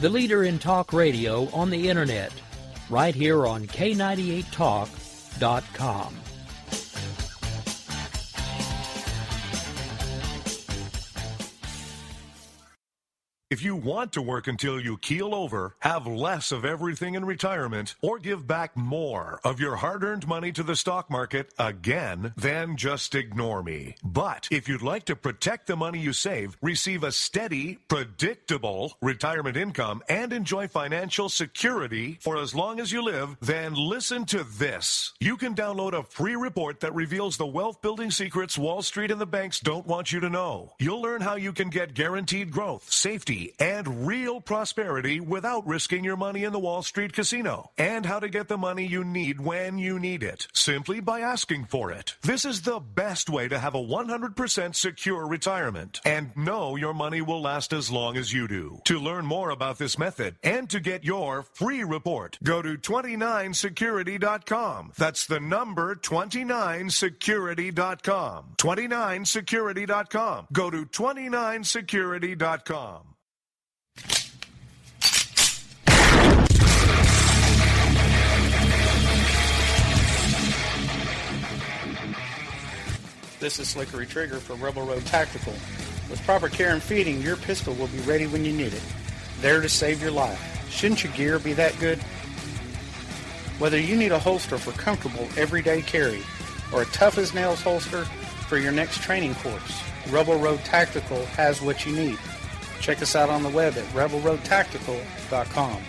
the leader in talk radio on the Internet, right here on K98Talk.com. If you want to work until you keel over, have less of everything in retirement, or give back more of your hard-earned money to the stock market again, then just ignore me. But if you'd like to protect the money you save, receive a steady, predictable retirement income, and enjoy financial security for as long as you live, then listen to this. You can download a free report that reveals the wealth-building secrets Wall Street and the banks don't want you to know. You'll learn how you can get guaranteed growth, safety, and real prosperity without risking your money in the Wall Street casino, and how to get the money you need when you need it, simply by asking for it. This is the best way to have a 100% secure retirement and know your money will last as long as you do. To learn more about this method and to get your free report, go to 29security.com. That's the number 29security.com. 29security.com. Go to 29security.com. This is Slickery Trigger for Rebel Road Tactical. With proper care and feeding, your pistol will be ready when you need it. There to save your life. Shouldn't your gear be that good? Whether you need a holster for comfortable everyday carry or a tough-as-nails holster for your next training course, Rebel Road Tactical has what you need. Check us out on the web at rebelroadtactical.com.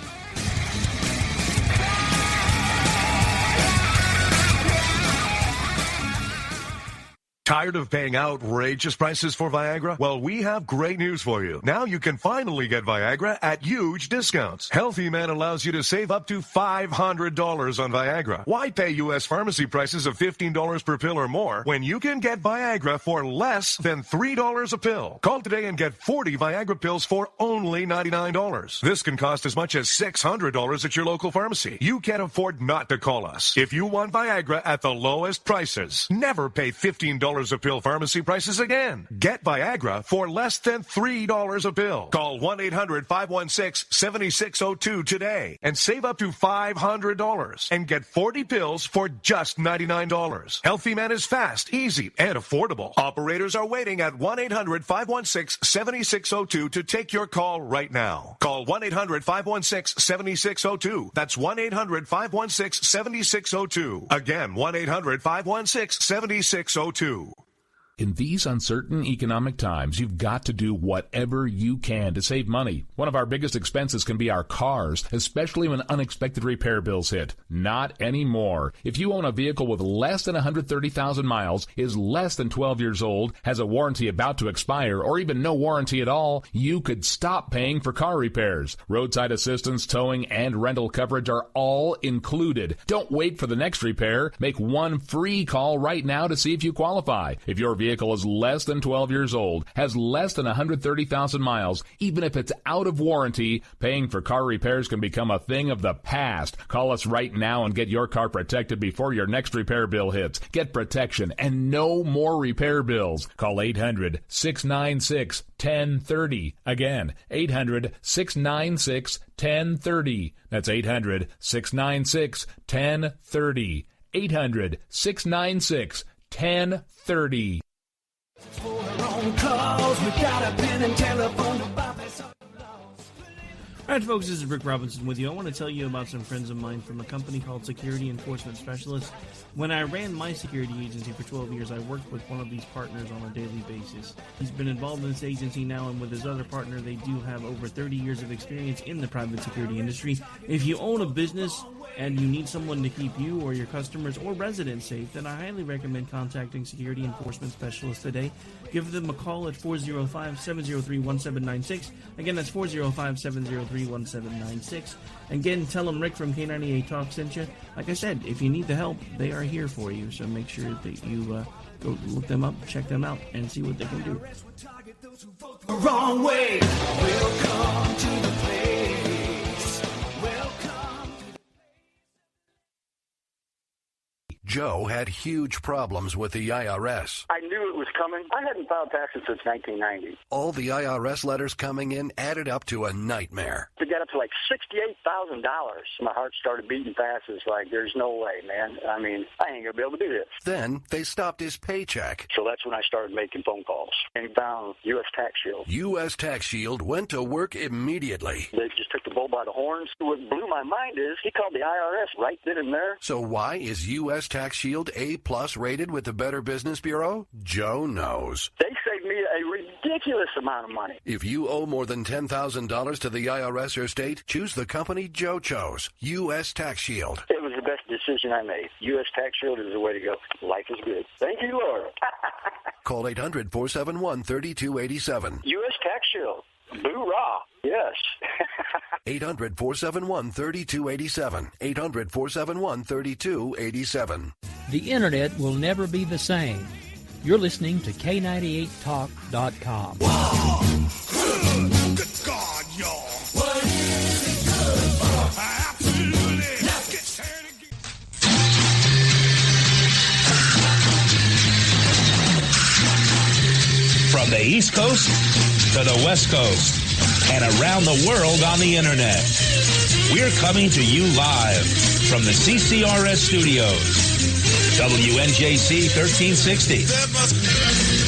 Tired of paying outrageous prices for Viagra? Well, we have great news for you. Now you can finally get Viagra at huge discounts. Healthy Man allows you to save up to $500 on Viagra. Why pay U.S. pharmacy prices of $15 per pill or more when you can get Viagra for less than $3 a pill? Call today and get 40 Viagra pills for only $99. This can cost as much as $600 at your local pharmacy. You can't afford not to call us. If you want Viagra at the lowest prices, never pay $15 a pill pharmacy prices again. Get Viagra for less than $3 a pill. Call 1-800-516-7602 today and save up to $500 and get 40 pills for just $99. Healthy Man is fast, easy, and affordable. Operators are waiting at 1-800-516-7602 to take your call right now. Call 1-800-516-7602. That's 1-800-516-7602. Again, 1-800-516-7602. In these uncertain economic times, you've got to do whatever you can to save money. One of our biggest expenses can be our cars, especially when unexpected repair bills hit. Not anymore. If you own a vehicle with less than 130,000 miles, is less than 12 years old, has a warranty about to expire, or even no warranty at all, you could stop paying for car repairs. Roadside assistance, towing, and rental coverage are all included. Don't wait for the next repair. Make one free call right now to see if you qualify. If your vehicle is less than 12 years old, has less than 130,000 miles, even if it's out of warranty, paying for car repairs can become a thing of the past. Call us right now and get your car protected before your next repair bill hits. Get protection and no more repair bills. Call 800-696-1030. Again, 800-696-1030. That's 800-696-1030. 800-696-1030. Alright folks, this is Rick Robinson with you. I want to tell you about some friends of mine from a company called Security Enforcement Specialists. When I ran my security agency for 12 years, I worked with one of these partners on a daily basis. He's been involved in this agency now, and with his other partner, they do have over 30 years of experience in the private security industry. If you own a business and you need someone to keep you or your customers or residents safe, then I highly recommend contacting Security Enforcement Specialists today. Give them a call at 405-703-1796. Again, that's 405-703-1796. Again, tell them Rick from K98 Talk sent you. Like I said, if you need the help, they are here for you. So make sure that you go look them up, check them out, and see what they can do. Wrong way. Welcome to the place. Joe had huge problems with the IRS. I knew it was coming. I hadn't filed taxes since 1990. All the IRS letters coming in added up to a nightmare. To get up to like $68,000, my heart started beating fast. It's like, there's no way, man. I mean, I ain't going to be able to do this. Then they stopped his paycheck. So that's when I started making phone calls and found U.S. Tax Shield. U.S. Tax Shield went to work immediately. They just took the bull by the horns. What blew my mind is he called the IRS right then and there. So why is U.S. Tax Shield A+ rated with the Better Business Bureau? Joe knows. They saved me a ridiculous amount of money. If you owe more than $10,000 to the IRS or state, choose the company Joe chose, U.S. Tax Shield. It was the best decision I made. U.S. Tax Shield is the way to go. Life is good. Thank you, Lord. Call 800-471-3287. U.S. Tax Shield. Boo-rah. Yes. 800-471-3287. 800-471-3287. The Internet will never be the same. You're listening to K98Talk.com. Wow. Good God, y'all. What is it good for? Absolutely. Let's get started again. From the East Coast to the West Coast and around the world on the Internet, we're coming to you live from the CCRS studios. WNJC 1360.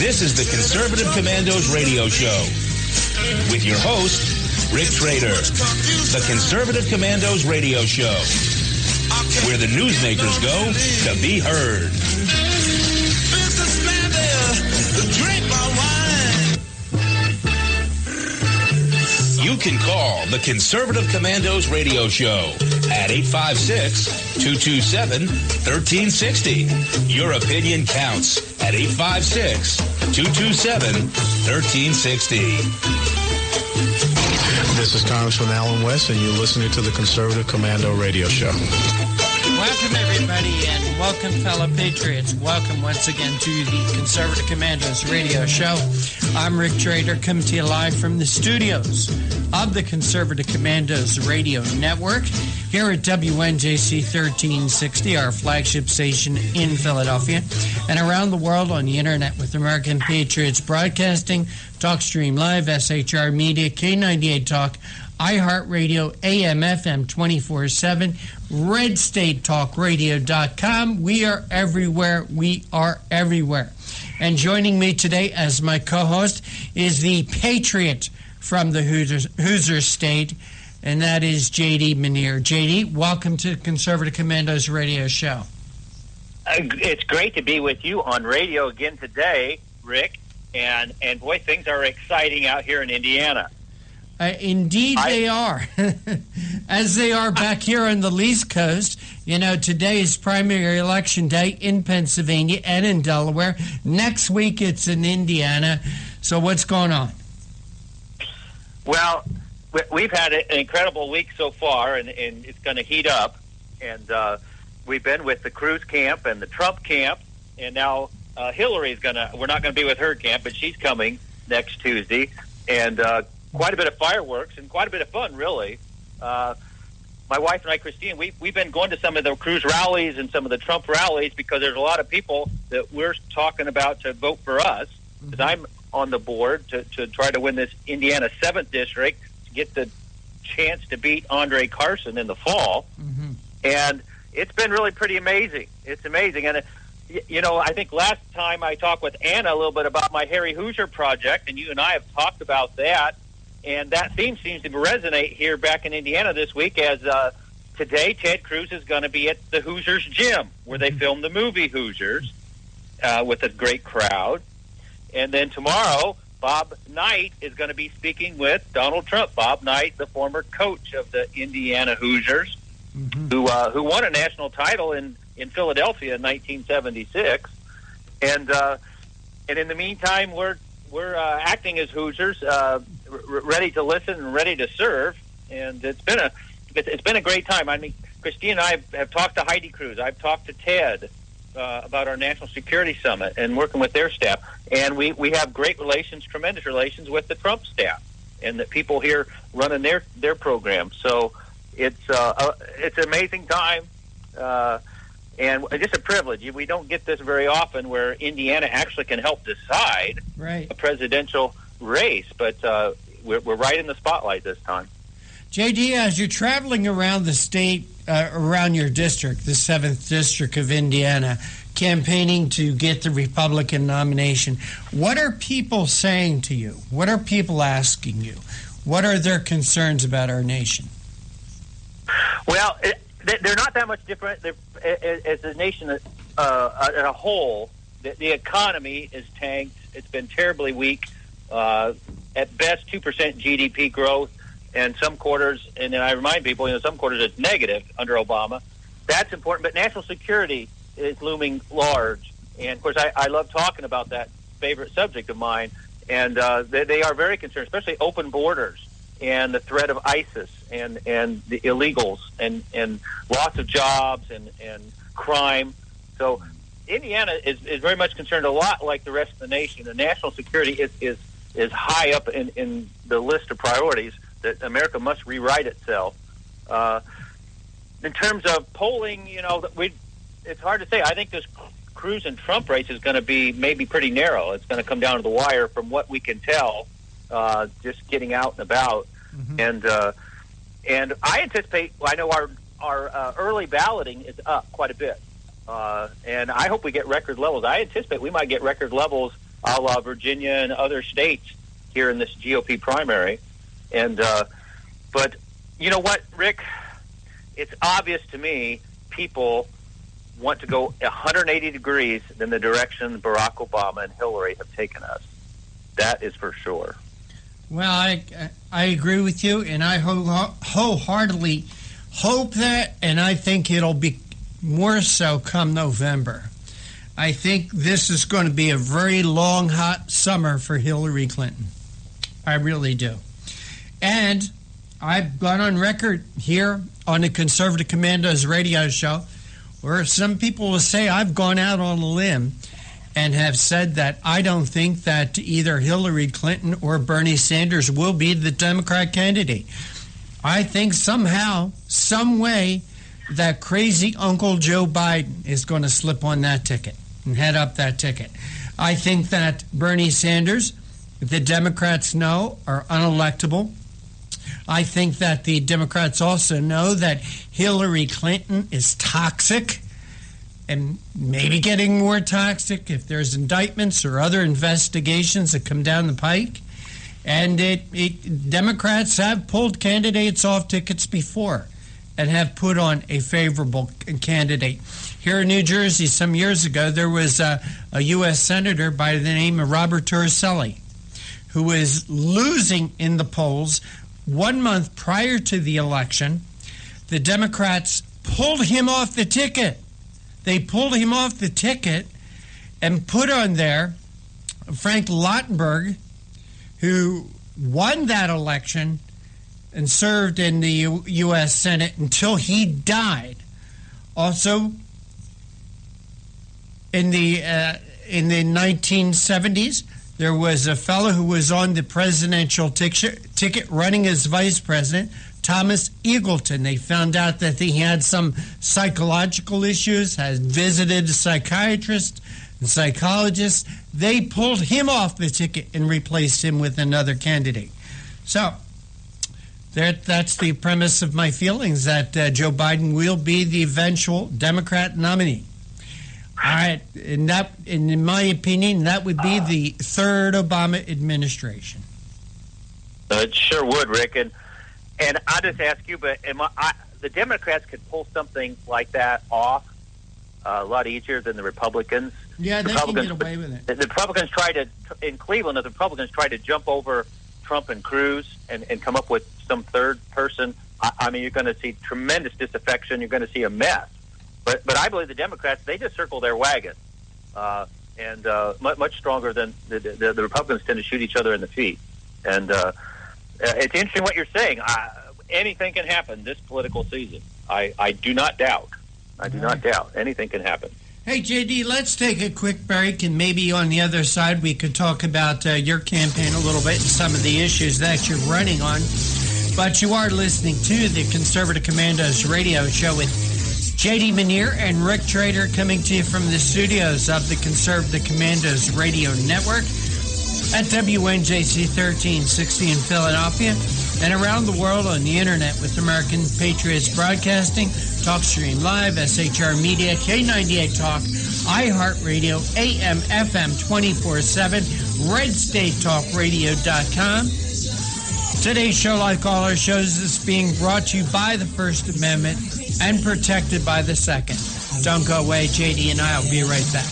This is the Conservative Commandos radio show with your host, Rick Trader. The Conservative Commandos radio show, where the newsmakers go to be heard. Businessman there, drink my wine. You can call the Conservative Commandos radio show at 856-227-1360. Your opinion counts at 856-227-1360. This is Congressman Alan West, and you're listening to the Conservative Commando radio show. Welcome, everybody, and welcome, fellow patriots. Welcome once again to the Conservative Commandos radio show. I'm Rick Trader, coming to you live from the studios of the Conservative Commandos radio network here at WNJC 1360, our flagship station in Philadelphia, and around the world on the internet with American Patriots Broadcasting, TalkStream Live, SHR Media, K98 Talk, iHeartRadio, AM, FM 24/7, RedStateTalkRadio.com. We are everywhere. We are everywhere. And joining me today as my co-host is the Patriot from the Hoosier State, and that is J.D. Manier. J.D., welcome to the Conservative Commandos radio show. It's great to be with you on radio again today, Rick. And boy, things are exciting out here in Indiana. Indeed they are. As they are back here on the East Coast. You know, today is primary election day in Pennsylvania and in Delaware. Next week it's in Indiana. So what's going on? Well, we've had an incredible week so far, and it's going to heat up. And we've been with the Cruz camp and the Trump camp, and now Hillary's we're not going to be with her camp, but she's coming next Tuesday. And quite a bit of fireworks and quite a bit of fun, really. My wife and I, Christine, we've been going to some of the Cruz rallies and some of the Trump rallies because there's a lot of people that we're talking about to vote for us. Because I'm on the board to try to win this Indiana 7th district to get the chance to beat Andre Carson in the fall. Mm-hmm. And it's been really pretty amazing. It's amazing. And, you know, I think last time I talked with Anna a little bit about my Harry Hoosier project, and you and I have talked about that. And that theme seems to resonate here back in Indiana this week as today Ted Cruz is going to be at the Hoosiers Gym where they filmed the movie Hoosiers with a great crowd. And then tomorrow, Bob Knight is going to be speaking with Donald Trump. Bob Knight, the former coach of the Indiana Hoosiers, who won a national title in Philadelphia in 1976. And in the meantime, we're acting as Hoosiers, ready to listen and ready to serve. And it's been a great time. I mean, Christine and I have talked to Heidi Cruz. I've talked to Ted about our National Security Summit and working with their staff. And we have great relations, tremendous relations with the Trump staff and the people here running their program. So it's an amazing time. And it's just a privilege. We don't get this very often where Indiana actually can help decide a presidential race. But we're right in the spotlight this time. J.D., as you're traveling around the state, around your district, the 7th District of Indiana, campaigning to get the Republican nomination, what are people saying to you? What are people asking you? What are their concerns about our nation? Well, they're not that much different. As a nation as a whole, the economy is tanked. It's been terribly weak. At best, 2% GDP growth. And some quarters, and then I remind people, some quarters it's negative under Obama. That's important. But national security is looming large. And, of course, I love talking about that favorite subject of mine. And they are very concerned, especially open borders and the threat of ISIS and the illegals and loss of jobs and crime. So Indiana is very much concerned, a lot like the rest of the nation. And national security is high up in the list of priorities that America must rewrite itself. In terms of polling, it's hard to say. I think this Cruz and Trump race is going to be maybe pretty narrow. It's going to come down to the wire from what we can tell, just getting out and about. Mm-hmm. And I anticipate, I know our early balloting is up quite a bit. And I hope we get record levels. I anticipate we might get record levels a la Virginia and other states here in this GOP primary. And but you know what, Rick? It's obvious to me people want to go 180 degrees in the direction Barack Obama and Hillary have taken us. That is for sure. Well, I agree with you, and I wholeheartedly hope that, and I think it'll be more so come November. I think this is going to be a very long, hot summer for Hillary Clinton. I really do. And I've gone on record here on the Conservative Commandos radio show where some people will say I've gone out on a limb and have said that I don't think that either Hillary Clinton or Bernie Sanders will be the Democrat candidate. I think somehow, some way, that crazy Uncle Joe Biden is going to slip on that ticket and head up that ticket. I think that Bernie Sanders, the Democrats know, are unelectable. I think that the Democrats also know that Hillary Clinton is toxic and maybe getting more toxic if there's indictments or other investigations that come down the pike. And Democrats have pulled candidates off tickets before and have put on a favorable candidate. Here in New Jersey some years ago, there was a U.S. Senator by the name of Robert Torricelli who was losing in the polls 1 month prior to the election. The Democrats pulled him off the ticket. They pulled him off the ticket and put on there Frank Lautenberg, who won that election and served in the U.S. Senate until he died. Also, in the 1970s, there was a fellow who was on the presidential ticket running as vice president, Thomas Eagleton. They found out that he had some psychological issues, had visited a psychiatrist and psychologist. They pulled him off the ticket and replaced him with another candidate. So that's the premise of my feelings, that Joe Biden will be the eventual Democrat nominee. All right, and in my opinion, that would be the third Obama administration. It sure would, Rick. And I'll just ask you, but the Democrats could pull something like that off a lot easier than the Republicans. Yeah, they can get away with it. The Republicans in Cleveland, the Republicans tried to jump over Trump and Cruz and come up with some third person. I mean, you're going to see tremendous disaffection. You're going to see a mess. But I believe the Democrats, they just circle their wagon, and much stronger than the Republicans tend to shoot each other in the feet. And it's interesting what you're saying. Anything can happen this political season. I do not doubt. I do not doubt. Anything can happen. Hey, J.D., let's take a quick break, and maybe on the other side we could talk about your campaign a little bit and some of the issues that you're running on. But you are listening to the Conservative Commandos radio show with J.D. Manier and Rick Trader coming to you from the studios of the Conservative Commandos Radio Network at WNJC 1360 in Philadelphia and around the world on the internet with American Patriots Broadcasting, TalkStream Live, SHR Media, K98 Talk, iHeartRadio, AM, FM 24/7, RedStateTalkRadio.com. Today's show, like all our shows, is being brought to you by the First Amendment and protected by the Second. Don't go away. JD and I will be right back.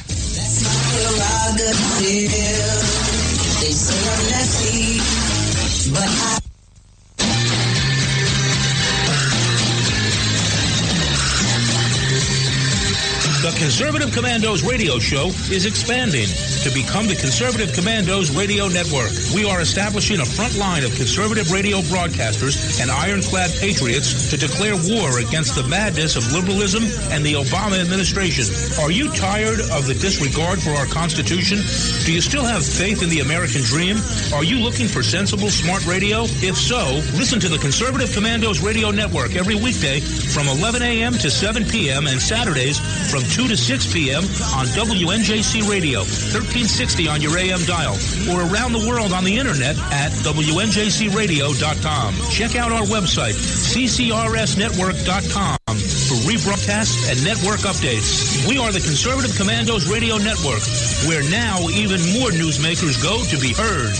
The Conservative Commandos radio show is expanding to become the Conservative Commandos Radio Network. We are establishing a front line of conservative radio broadcasters and ironclad patriots to declare war against the madness of liberalism and the Obama administration. Are you tired of the disregard for our Constitution? Do you still have faith in the American dream? Are you looking for sensible, smart radio? If so, listen to the Conservative Commandos Radio Network every weekday from 11 a.m. to 7 p.m. and Saturdays from 2 to 6 p.m. on WNJC Radio, 1360 on your AM dial, or around the world on the internet at WNJCradio.com. Check out our website, CCRSnetwork.com, for rebroadcasts and network updates. We are the Conservative Commandos Radio Network, where now even more newsmakers go to be heard.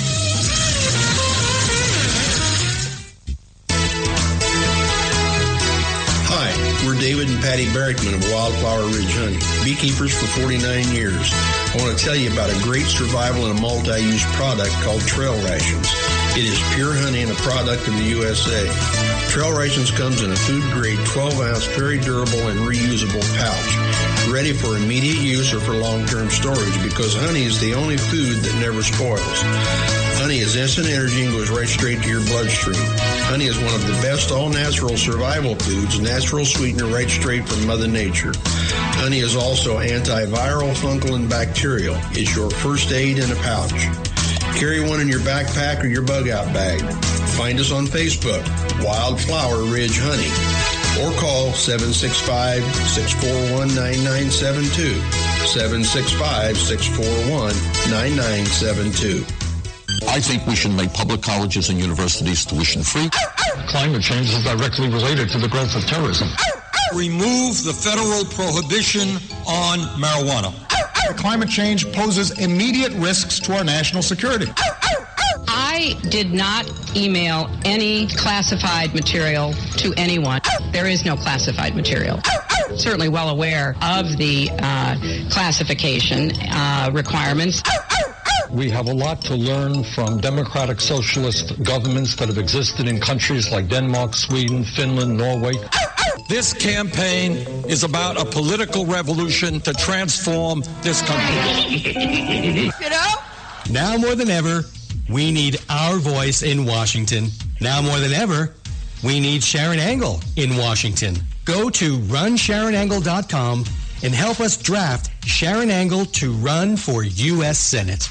We're David and Patty Barrickman of Wildflower Ridge Honey, beekeepers for 49 years. I want to tell you about a great survival and a multi-use product called Trail Rations. It is pure honey and a product of the USA. Trail Rations comes in a food-grade 12-ounce, very durable and reusable pouch, ready for immediate use or for long-term storage because honey is the only food that never spoils. Honey is instant energy and goes right straight to your bloodstream. Honey is one of the best all-natural survival foods, natural sweetener right straight from Mother Nature. Honey is also antiviral, fungal, and bacterial. It's your first aid in a pouch. Carry one in your backpack or your bug-out bag. Find us on Facebook, Wildflower Ridge Honey, or call 765-641-9972, 765-641-9972. I think we should make public colleges and universities tuition-free. Climate change is directly related to the growth of terrorism. Remove the federal prohibition on marijuana. Climate change poses immediate risks to our national security. I did not email any classified material to anyone. There is no classified material. Certainly well aware of the classification requirements. We have a lot to learn from democratic socialist governments that have existed in countries like Denmark, Sweden, Finland, Norway. This campaign is about a political revolution to transform this country. You know? Now more than ever, we need our voice in Washington. Now more than ever, we need Sharon Angle in Washington. Go to runsharonangle.com and help us draft Sharon Angle to run for U.S. Senate.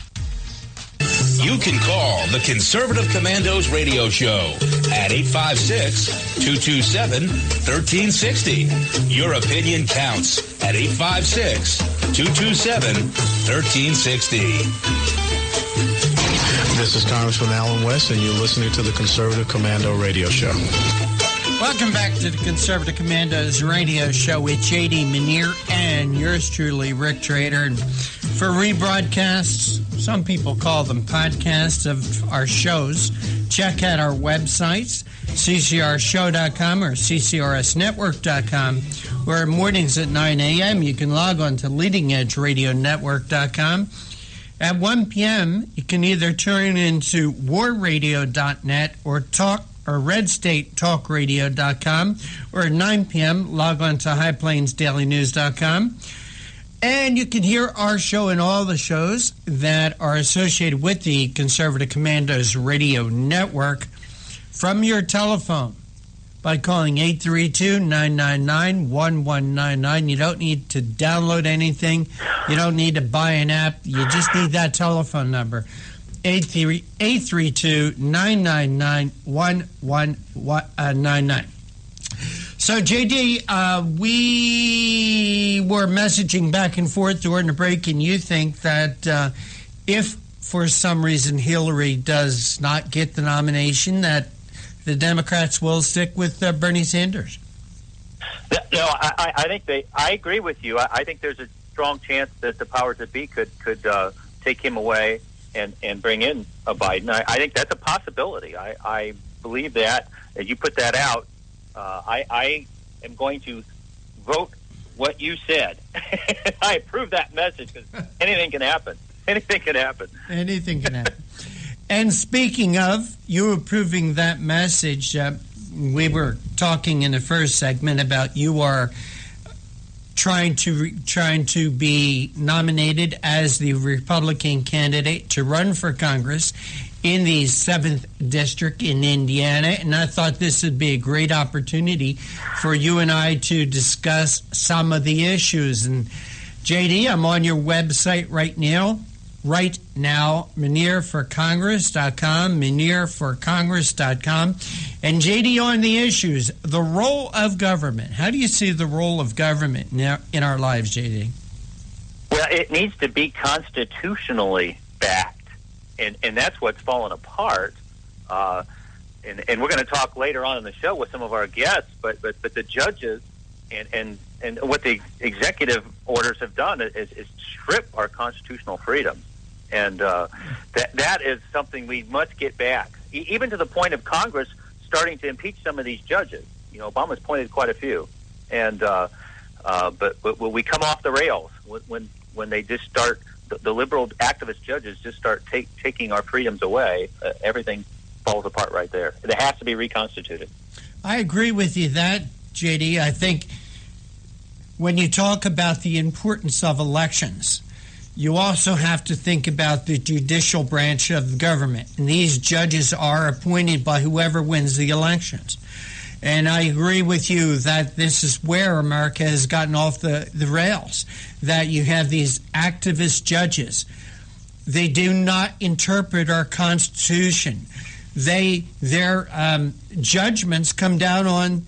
You can call the Conservative Commandos radio show at 856-227-1360. Your opinion counts at 856-227-1360. This is Congressman Alan West, and you're listening to the Conservative Commando radio show. Welcome back to the Conservative Commandos radio show with J.D. Manier and yours truly, Rick Trader. And for rebroadcasts, some people call them podcasts of our shows, check out our websites, ccrshow.com or ccrsnetwork.com, where mornings at 9 a.m. you can log on to leadingedgeradionetwork.com. At 1 p.m., you can either tune into warradio.net or RedStateTalkRadio.com, or at 9 p.m., log on to HighPlainsDailyNews.com. And you can hear our show and all the shows that are associated with the Conservative Commandos Radio Network from your telephone by calling 832-999-1199. You don't need to download anything. You don't need to buy an app. You just need that telephone number, 832-999-1199. So, JD, we were messaging back and forth during the break, and you think that if for some reason Hillary does not get the nomination, that the Democrats will stick with Bernie Sanders. No, I think I agree with you. I think there's a strong chance that the powers that be could take him away and bring in a Biden. I think that's a possibility. I believe that. As you put that out, I am going to vote what you said. I approve that message because anything can happen. Anything can happen. Anything can happen. And speaking of you approving that message, we were talking in the first segment about you are trying to be nominated as the Republican candidate to run for Congress in the 7th District in Indiana. And I thought this would be a great opportunity for you and I to discuss some of the issues. And JD, I'm on your website right now, MinierForCongress.com, MinierForCongress.com. And JD, on the issues, the role of government. How do you see the role of government in our lives, JD? Well, it needs to be constitutionally backed, and that's what's fallen apart. And we're going to talk later on in the show with some of our guests, but the judges and what the executive orders have done is strip our constitutional freedom. And that is something we must get back, even to the point of Congress starting to impeach some of these judges. You know, Obama's pointed quite a few, and but when we come off the rails, when they just start, the liberal activist judges just start taking our freedoms away, everything falls apart right there. It has to be reconstituted. I agree with you that, JD. I think when you talk about the importance of elections, you also have to think about the judicial branch of the government. And these judges are appointed by whoever wins the elections. And I agree with you that this is where America has gotten off the rails, that you have these activist judges. They do not interpret our Constitution. Their judgments come down on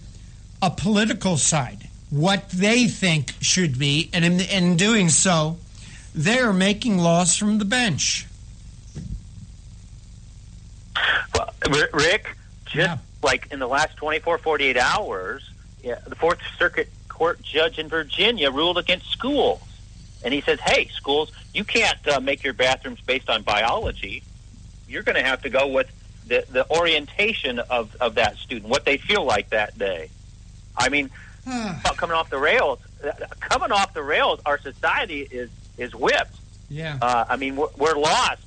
a political side, what they think should be, and in doing so, they are making laws from the bench. Well, Rick, like in the last 24, 48 hours, the Fourth Circuit Court judge in Virginia ruled against schools. And he says, hey, schools, you can't make your bathrooms based on biology. You're going to have to go with the orientation of that student, what they feel like that day. I mean, coming off the rails, our society is whipped. Yeah. I mean, we're lost.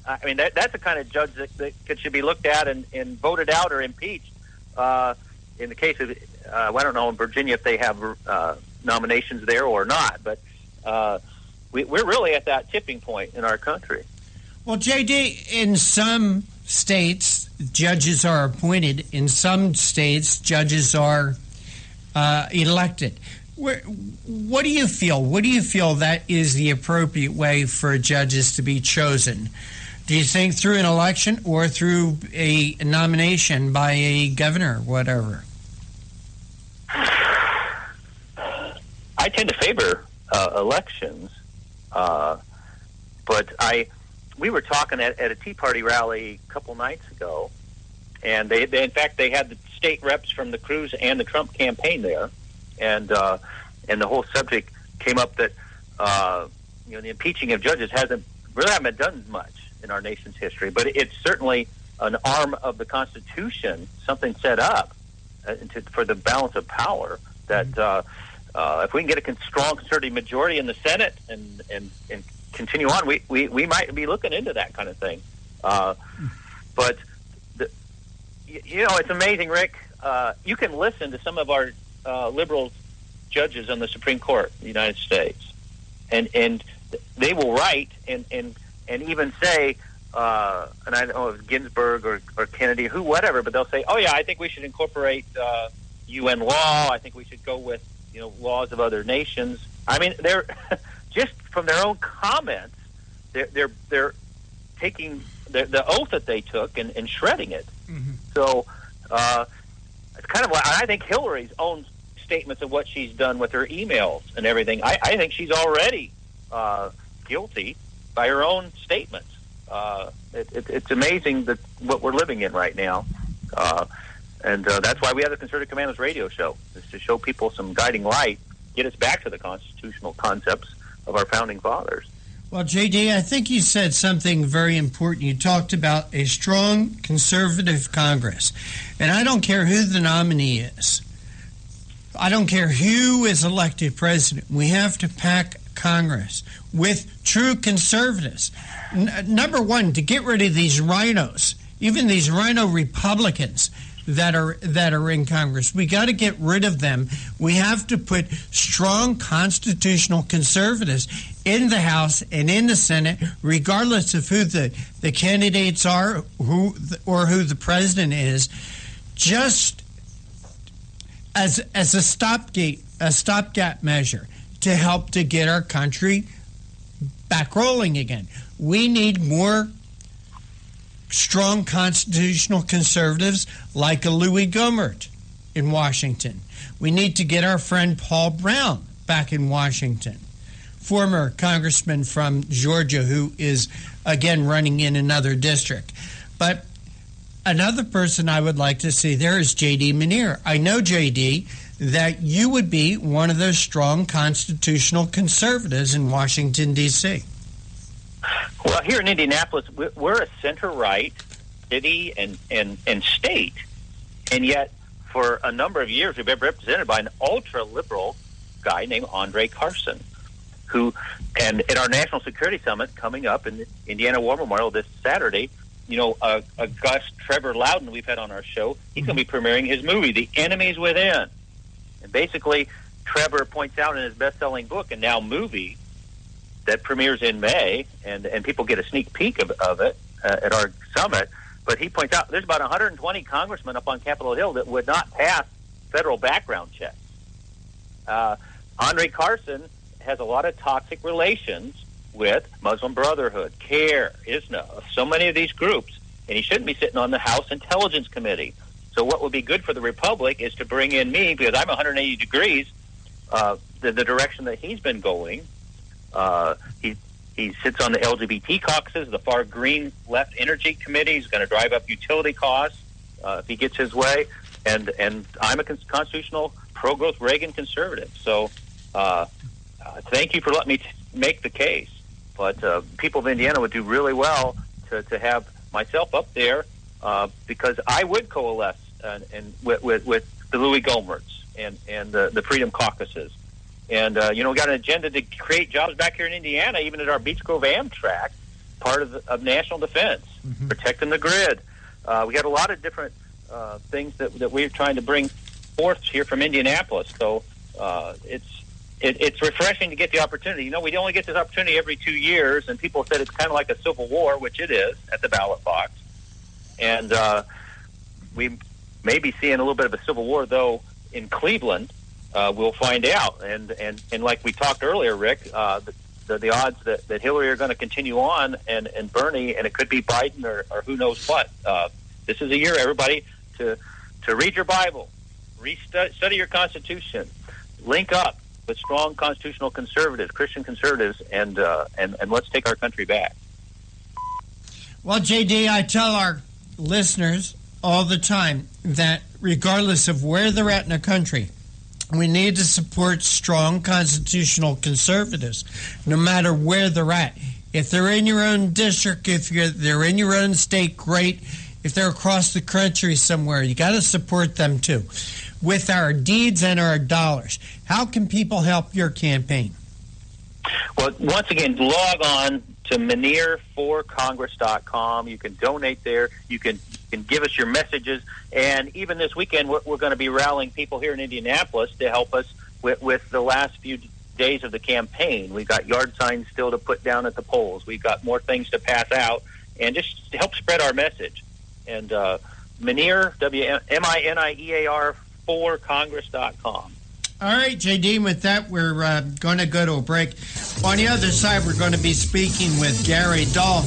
I mean, that's the kind of judge that should be looked at and voted out or impeached. In the case of, I don't know in Virginia if they have nominations there or not, but we're really at that tipping point in our country. Well, JD, in some states, judges are appointed. In some states, judges are elected. What do you feel? What do you feel that is the appropriate way for judges to be chosen? Do you think through an election or through a nomination by a governor, whatever? I tend to favor elections, but we were talking at a Tea Party rally a couple nights ago, and they in fact they had the state reps from the Cruz and the Trump campaign there, and the whole subject came up that the impeaching of judges haven't been done much in our nation's history, but it's certainly an arm of the Constitution, something set up for the balance of power. That if we can get a strong, sturdy majority in the Senate and continue on, we might be looking into that kind of thing. But it's amazing, Rick. You can listen to some of our liberal judges on the Supreme Court of the United States, and they will write and even say, and I don't know if it's Ginsburg or Kennedy, whatever, but they'll say, oh yeah, I think we should incorporate UN law. I think we should go with laws of other nations. I mean, they're just from their own comments, they're taking the oath that they took and shredding it. Mm-hmm. So it's kind of like, I think Hillary's own statements of what she's done with her emails and everything, I think she's already guilty by her own statements. It's amazing that what we're living in right now. And that's why we have the Conservative Commandos radio show, is to show people some guiding light, get us back to the constitutional concepts of our founding fathers. Well, J.D., I think you said something very important. You talked about a strong conservative Congress. And I don't care who the nominee is. I don't care who is elected president. We have to pack Congress with true conservatives. Number one, to get rid of these rhinos, even these rhino Republicans that are in Congress. We got to get rid of them. We have to put strong constitutional conservatives in the House and in the Senate, regardless of who the candidates are, who the president is, just as a stopgap measure to help to get our country back rolling again. We need more strong constitutional conservatives like a Louis Gohmert in Washington. We need to get our friend Paul Brown back in Washington, former congressman from Georgia who is, again, running in another district. But another person I would like to see there is J.D. Manier. I know, J.D., that you would be one of those strong constitutional conservatives in Washington, D.C. Well, here in Indianapolis, we're a center-right city and state, and yet for a number of years we've been represented by an ultra-liberal guy named Andre Carson, and at our National Security Summit coming up in the Indiana War Memorial this Saturday, Gus Trevor Loudon we've had on our show, he's going to be premiering his movie, The Enemies Within. And basically, Trevor points out in his best-selling book and now movie that premieres in May, and people get a sneak peek of it at our summit. But he points out there's about 120 congressmen up on Capitol Hill that would not pass federal background checks. Andre Carson has a lot of toxic relations with Muslim Brotherhood, CARE, ISNA, so many of these groups, and he shouldn't be sitting on the House Intelligence Committee. So what would be good for the Republic is to bring in me, because I'm 180 degrees the direction that he's been going. He sits on the LGBT caucuses, the far green left energy committee. He's going to drive up utility costs if he gets his way. And I'm a constitutional pro-growth Reagan conservative. So thank you for letting me make the case. But people of Indiana would do really well to have myself up there because I would coalesce with the Louis Gohmerts and the Freedom Caucuses. And, we got an agenda to create jobs back here in Indiana, even at our Beech Grove Amtrak, part of national defense, protecting the grid. We got a lot of different things that we're trying to bring forth here from Indianapolis. So it's refreshing to get the opportunity. We only get this opportunity every 2 years, and people said it's kind of like a civil war, which it is, at the ballot box. And we may be seeing a little bit of a civil war, though, in Cleveland. We'll find out. And like we talked earlier, Rick, the odds that Hillary are going to continue on and Bernie, and it could be Biden or who knows what. This is a year, everybody, to read your Bible, study your Constitution, link up with strong constitutional conservatives, Christian conservatives, and let's take our country back. Well, J.D., I tell our listeners all the time that regardless of where they're at in the country, we need to support strong constitutional conservatives, no matter where they're at. If they're in your own district, if they're in your own state, great. If they're across the country somewhere, you got to support them too, with our deeds and our dollars. How can people help your campaign? Well, once again, log on to ManierForCongress.com. You can donate there. You can give us your messages. And even this weekend, we're going to be rallying people here in Indianapolis to help us with the last few days of the campaign. We've got yard signs still to put down at the polls. We've got more things to pass out, and just to help spread our message. And Manier, MINIEAR, for Congress.com. All right, J.D., with that, we're going to go to a break. On the other side, we're going to be speaking with Gary Dahl.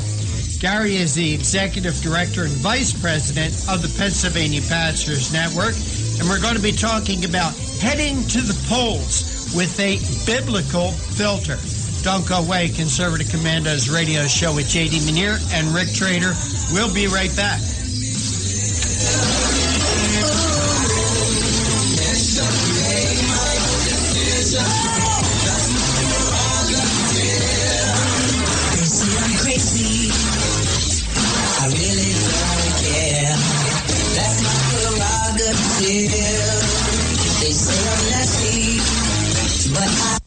Gary is the Executive Director and Vice President of the Pennsylvania Pastors Network. and we're going to be talking about heading to the polls with a biblical filter. Don't go away. Conservative Commandos radio show with J.D. Manier and Rick Trader. We'll be right back. I'm crazy. I really don't care. That's my prerogative. They say I'm nasty, but I...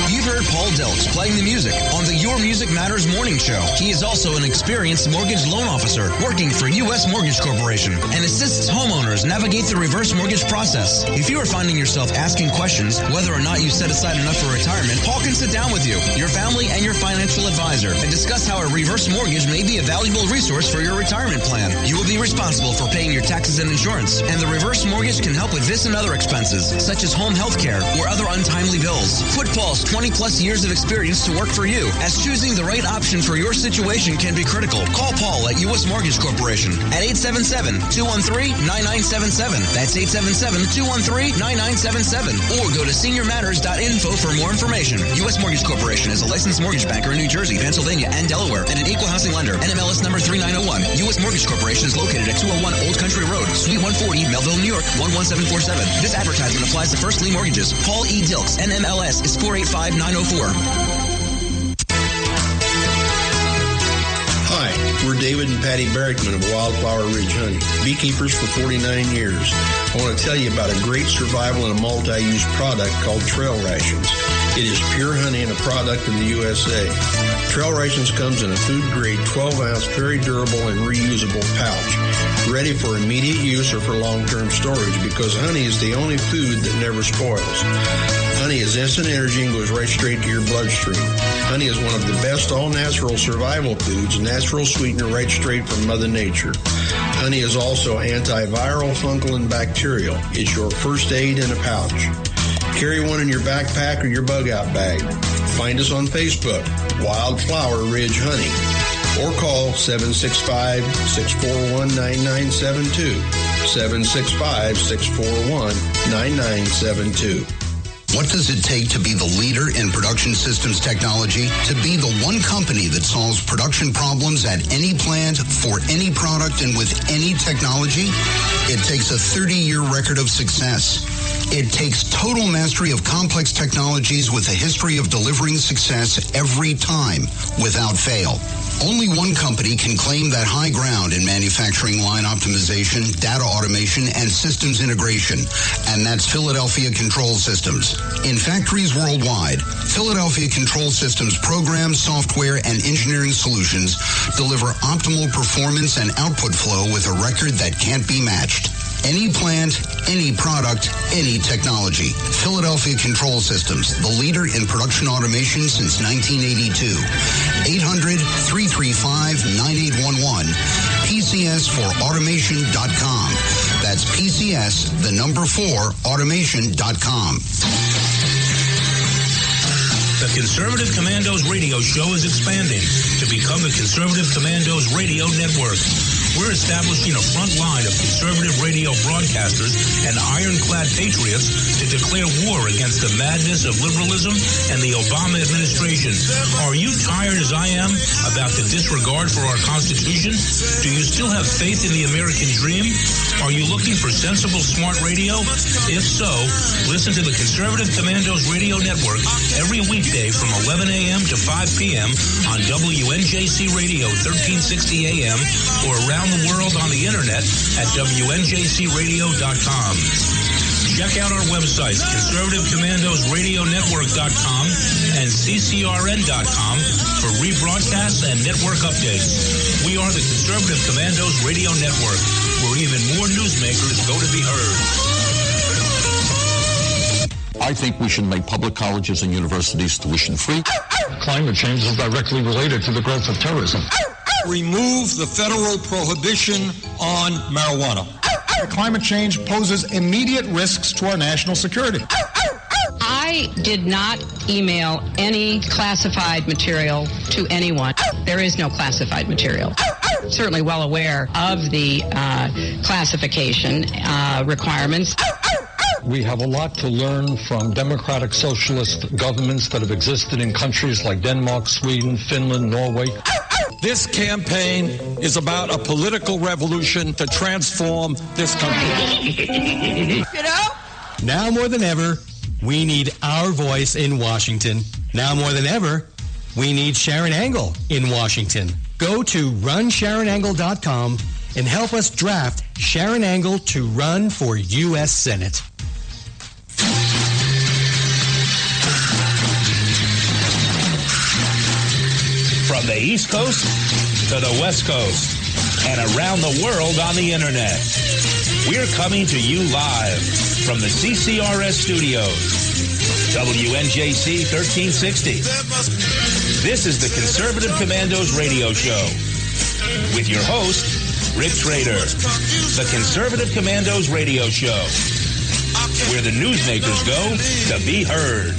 You've heard Paul Delks playing the music on the Your Music Matters morning show. He is also an experienced mortgage loan officer working for U.S. Mortgage Corporation and assists homeowners navigate the reverse mortgage process. If you are finding yourself asking questions whether or not you set aside enough for retirement, Paul can sit down with you, your family, and your financial advisor and discuss how a reverse mortgage may be a valuable resource for your retirement plan. You will be responsible for paying your taxes and insurance, and the reverse mortgage can help with this and other expenses, such as home health care or other untimely bills. Put Paul's 20-plus years of experience to work for you, as choosing the right option for your situation can be critical. Call Paul at U.S. Mortgage Corporation at 877-213-9977. That's 877-213-9977. Or go to seniormatters.info for more information. U.S. Mortgage Corporation is a licensed mortgage banker in New Jersey, Pennsylvania, and Delaware, and an equal housing lender. NMLS number 3901. U.S. Mortgage Corporation is located at 201 Old Country Road, Suite 140, Melville, New York, 11747. This advertisement applies to first lien mortgages. Paul E. Dilks, NMLS is 485904. Hi, we're David and Patty Barrickman of Wildflower Ridge Honey, beekeepers for 49 years. I want to tell you about a great survival and a multi-use product called Trail Rations. It is pure honey and a product of the USA. Trail Rations comes in a food-grade 12-ounce, very durable and reusable pouch, ready for immediate use or for long-term storage because honey is the only food that never spoils. Honey is instant energy and goes right straight to your bloodstream. Honey is one of the best all-natural survival foods, natural sweetener right straight from Mother Nature. Honey is also antiviral, fungal, and bacterial. It's your first aid in a pouch. Carry one in your backpack or your bug-out bag. Find us on Facebook, Wildflower Ridge Honey, or call 765-641-9972, 765-641-9972. What does it take to be the leader in production systems technology? To be the one company that solves production problems at any plant, for any product, and with any technology? It takes a 30-year record of success. It takes total mastery of complex technologies with a history of delivering success every time, without fail. Only one company can claim that high ground in manufacturing line optimization, data automation, and systems integration, and that's Philadelphia Control Systems. In factories worldwide, Philadelphia Control Systems programs, software, and engineering solutions deliver optimal performance and output flow with a record that can't be matched. Any plant, any product, any technology. Philadelphia Control Systems, the leader in production automation since 1982. 800-335-9811. PCS4automation.com. That's PCS, the number 4, automation.com. The Conservative Commandos radio show is expanding to become the Conservative Commandos Radio Network. We're establishing a front line of conservative radio broadcasters and ironclad patriots to declare war against the madness of liberalism and the Obama administration. Are you tired, as I am, about the disregard for our Constitution? Do you still have faith in the American dream? Are you looking for sensible, smart radio? If so, listen to the Conservative Commandos Radio Network every weekday from 11 a.m. to 5 p.m. on WNJC Radio 1360 a.m. or around the world on the internet at WNJCradio.com. Check out our websites, ConservativeCommandosRadioNetwork.com and CCRN.com for rebroadcasts and network updates. We are the Conservative Commandos Radio Network, where even more newsmakers go to be heard. I think we should make public colleges and universities tuition-free. Climate change is directly related to the growth of terrorism. Remove the federal prohibition on marijuana. Climate change poses immediate risks to our national security. I did not email any classified material to anyone. There is no classified material. certainly well aware of the classification requirements. We have a lot to learn from democratic socialist governments that have existed in countries like Denmark, Sweden, Finland, Norway. This campaign is about a political revolution to transform this country. Now more than ever, we need our voice in Washington. Now more than ever, we need Sharon Angle in Washington. Go to runsharonangle.com and help us draft Sharon Angle to run for U.S. Senate. From the East Coast to the West Coast and around the world on the Internet, we're coming to you live from the CCRS studios. WNJC 1360. This is the Conservative Commandos radio show with your host, Rick Trader. The Conservative Commandos radio show, where the newsmakers go to be heard.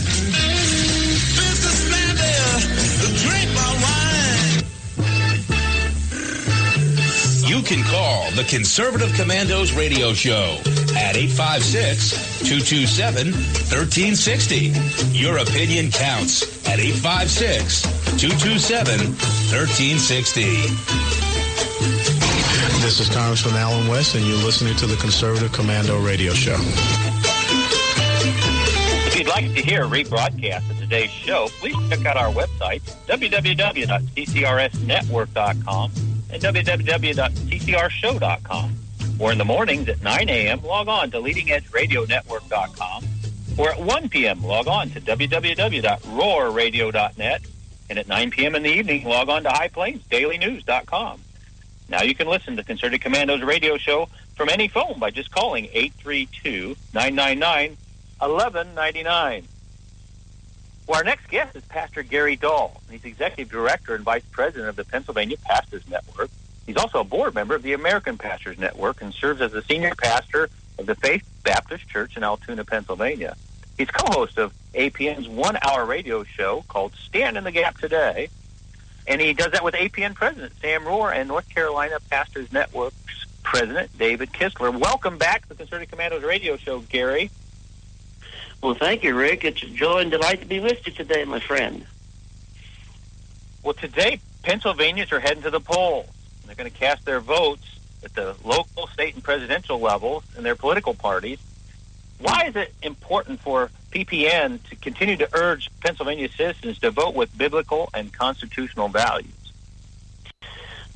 You can call the Conservative Commandos radio show at 856-227-1360. Your opinion counts at 856-227-1360. This is Congressman Alan West, and you're listening to the Conservative Commando radio show. If you'd like to hear a rebroadcast of today's show, please check out our website, www.ccrsnetwork.com and www.ccrshow.com. Or in the mornings at 9 a.m., log on to leadingedgeradionetwork.com. Or at 1 p.m., log on to www.roarradio.net. And at 9 p.m. in the evening, log on to highplainsdailynews.com. Now you can listen to Concerted Commandos radio show from any phone by just calling 832-999-1199. Well, our next guest is Pastor Gary Dahl. He's Executive Director and Vice President of the Pennsylvania Pastors Network. He's also a board member of the American Pastors Network and serves as the senior pastor of the Faith Baptist Church in Altoona, Pennsylvania. He's co-host of APN's one-hour radio show called Stand in the Gap Today, and he does that with APN President Sam Rohr and North Carolina Pastors Network's President David Kistler. Welcome back to the Concerted Commandos radio show, Gary. Well, thank you, Rick. It's a joy and delight to be with you today, my friend. Well, today, Pennsylvanians are heading to the polls. They're going to cast their votes at the local, state, and presidential levels in their political parties. Why is it important for PPN to continue to urge Pennsylvania citizens to vote with biblical and constitutional values?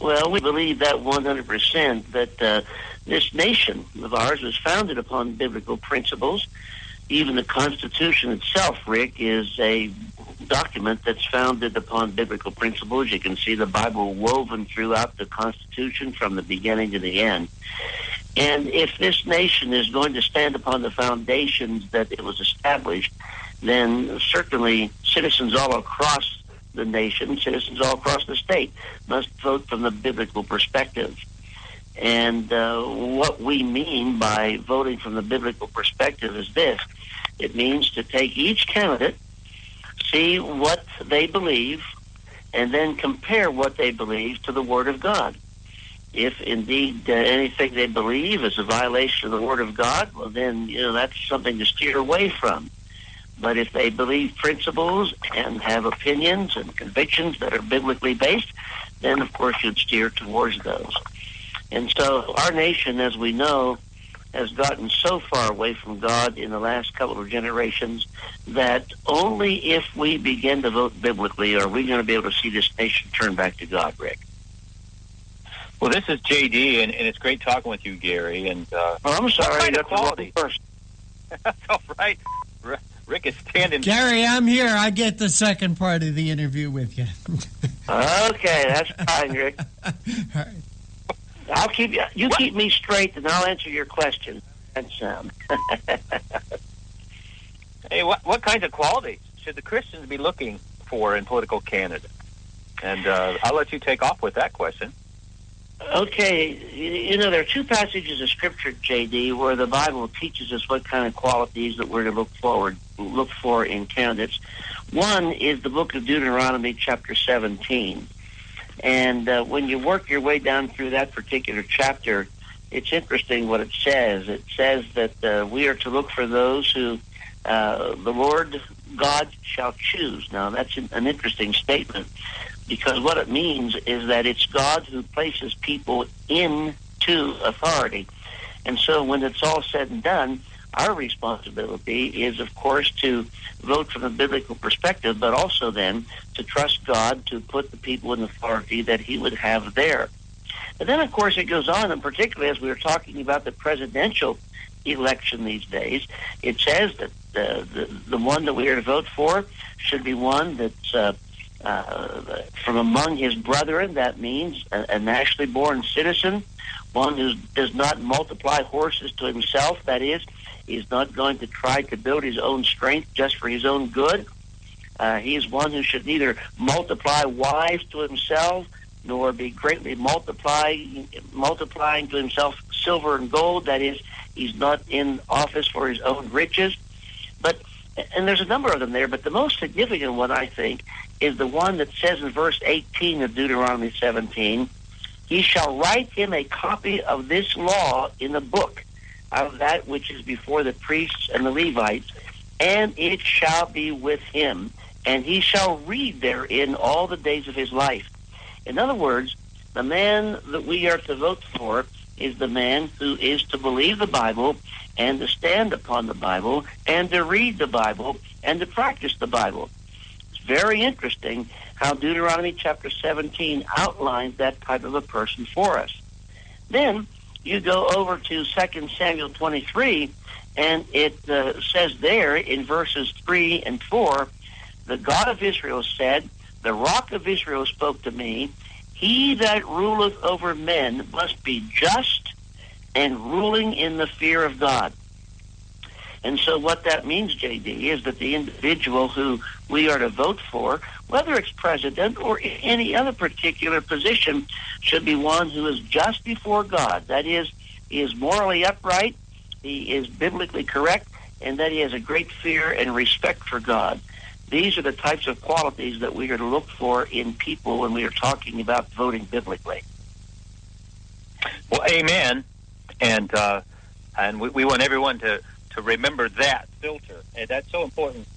Well, we believe that 100%, that this nation of ours was founded upon biblical principles. Even the Constitution itself, Rick, is a document that's founded upon biblical principles. You can see the Bible woven throughout the Constitution from the beginning to the end. And if this nation is going to stand upon the foundations that it was established, then certainly citizens all across the nation, citizens all across the state, must vote from the biblical perspective. And what we mean by voting from the biblical perspective is this. It means to take each candidate, see what they believe, and then compare what they believe to the Word of God. If indeed anything they believe is a violation of the Word of God, well then, that's something to steer away from. But if they believe principles and have opinions and convictions that are biblically based, then of course you'd steer towards those. And so our nation, as we know, has gotten so far away from God in the last couple of generations that only if we begin to vote biblically are we going to be able to see this nation turn back to God, Rick. Well, this is JD, and it's great talking with you, Gary. And I'm sorry, that's the wrong person. That's all right. Rick is standing. Gary, I'm here. I get the second part of the interview with you. Okay, that's fine, Rick. All right. I'll keep you. You keep me straight, and I'll answer your question. That's Hey, what kinds of qualities should the Christians be looking for in political candidates? And I'll let you take off with that question. Okay, there are two passages of Scripture, J.D., where the Bible teaches us what kind of qualities that we're to look for in candidates. One is the book of Deuteronomy, chapter 17. And when you work your way down through that particular chapter, it's interesting what it says. It says that we are to look for those who the Lord God shall choose. Now, that's an interesting statement, because what it means is that it's God who places people into authority. And so when it's all said and done, our responsibility is, of course, to vote from a biblical perspective, but also then to trust God to put the people in authority that he would have there. And then, of course, it goes on, and particularly as we were talking about the presidential election these days, it says that the one that we are to vote for should be one that's from among his brethren. That means a nationally born citizen, one who does not multiply horses to himself. That is, he's not going to try to build his own strength just for his own good. He is one who should neither multiply wives to himself nor be greatly multiplying to himself silver and gold. That is, he's not in office for his own riches. And there's a number of them there, but the most significant one, I think, is the one that says in verse 18 of Deuteronomy 17, he shall write him a copy of this law in the book of that which is before the priests and the Levites, and it shall be with him, and he shall read therein all the days of his life. In other words, the man that we are to vote for is the man who is to believe the Bible and to stand upon the Bible and to read the Bible and to practice the Bible. It's very interesting how Deuteronomy chapter 17 outlines that type of a person for us. Then you go over to 2 Samuel 23, and it says there in verses 3 and 4, the God of Israel said, the rock of Israel spoke to me, he that ruleth over men must be just and ruling in the fear of God. And so what that means, J.D., is that the individual who we are to vote for, whether it's president or any other particular position, should be one who is just before God. That is, he is morally upright, he is biblically correct, and that he has a great fear and respect for God. These are the types of qualities that we are to look for in people when we are talking about voting biblically. Well, amen. And we want everyone to remember that filter. And that's so important.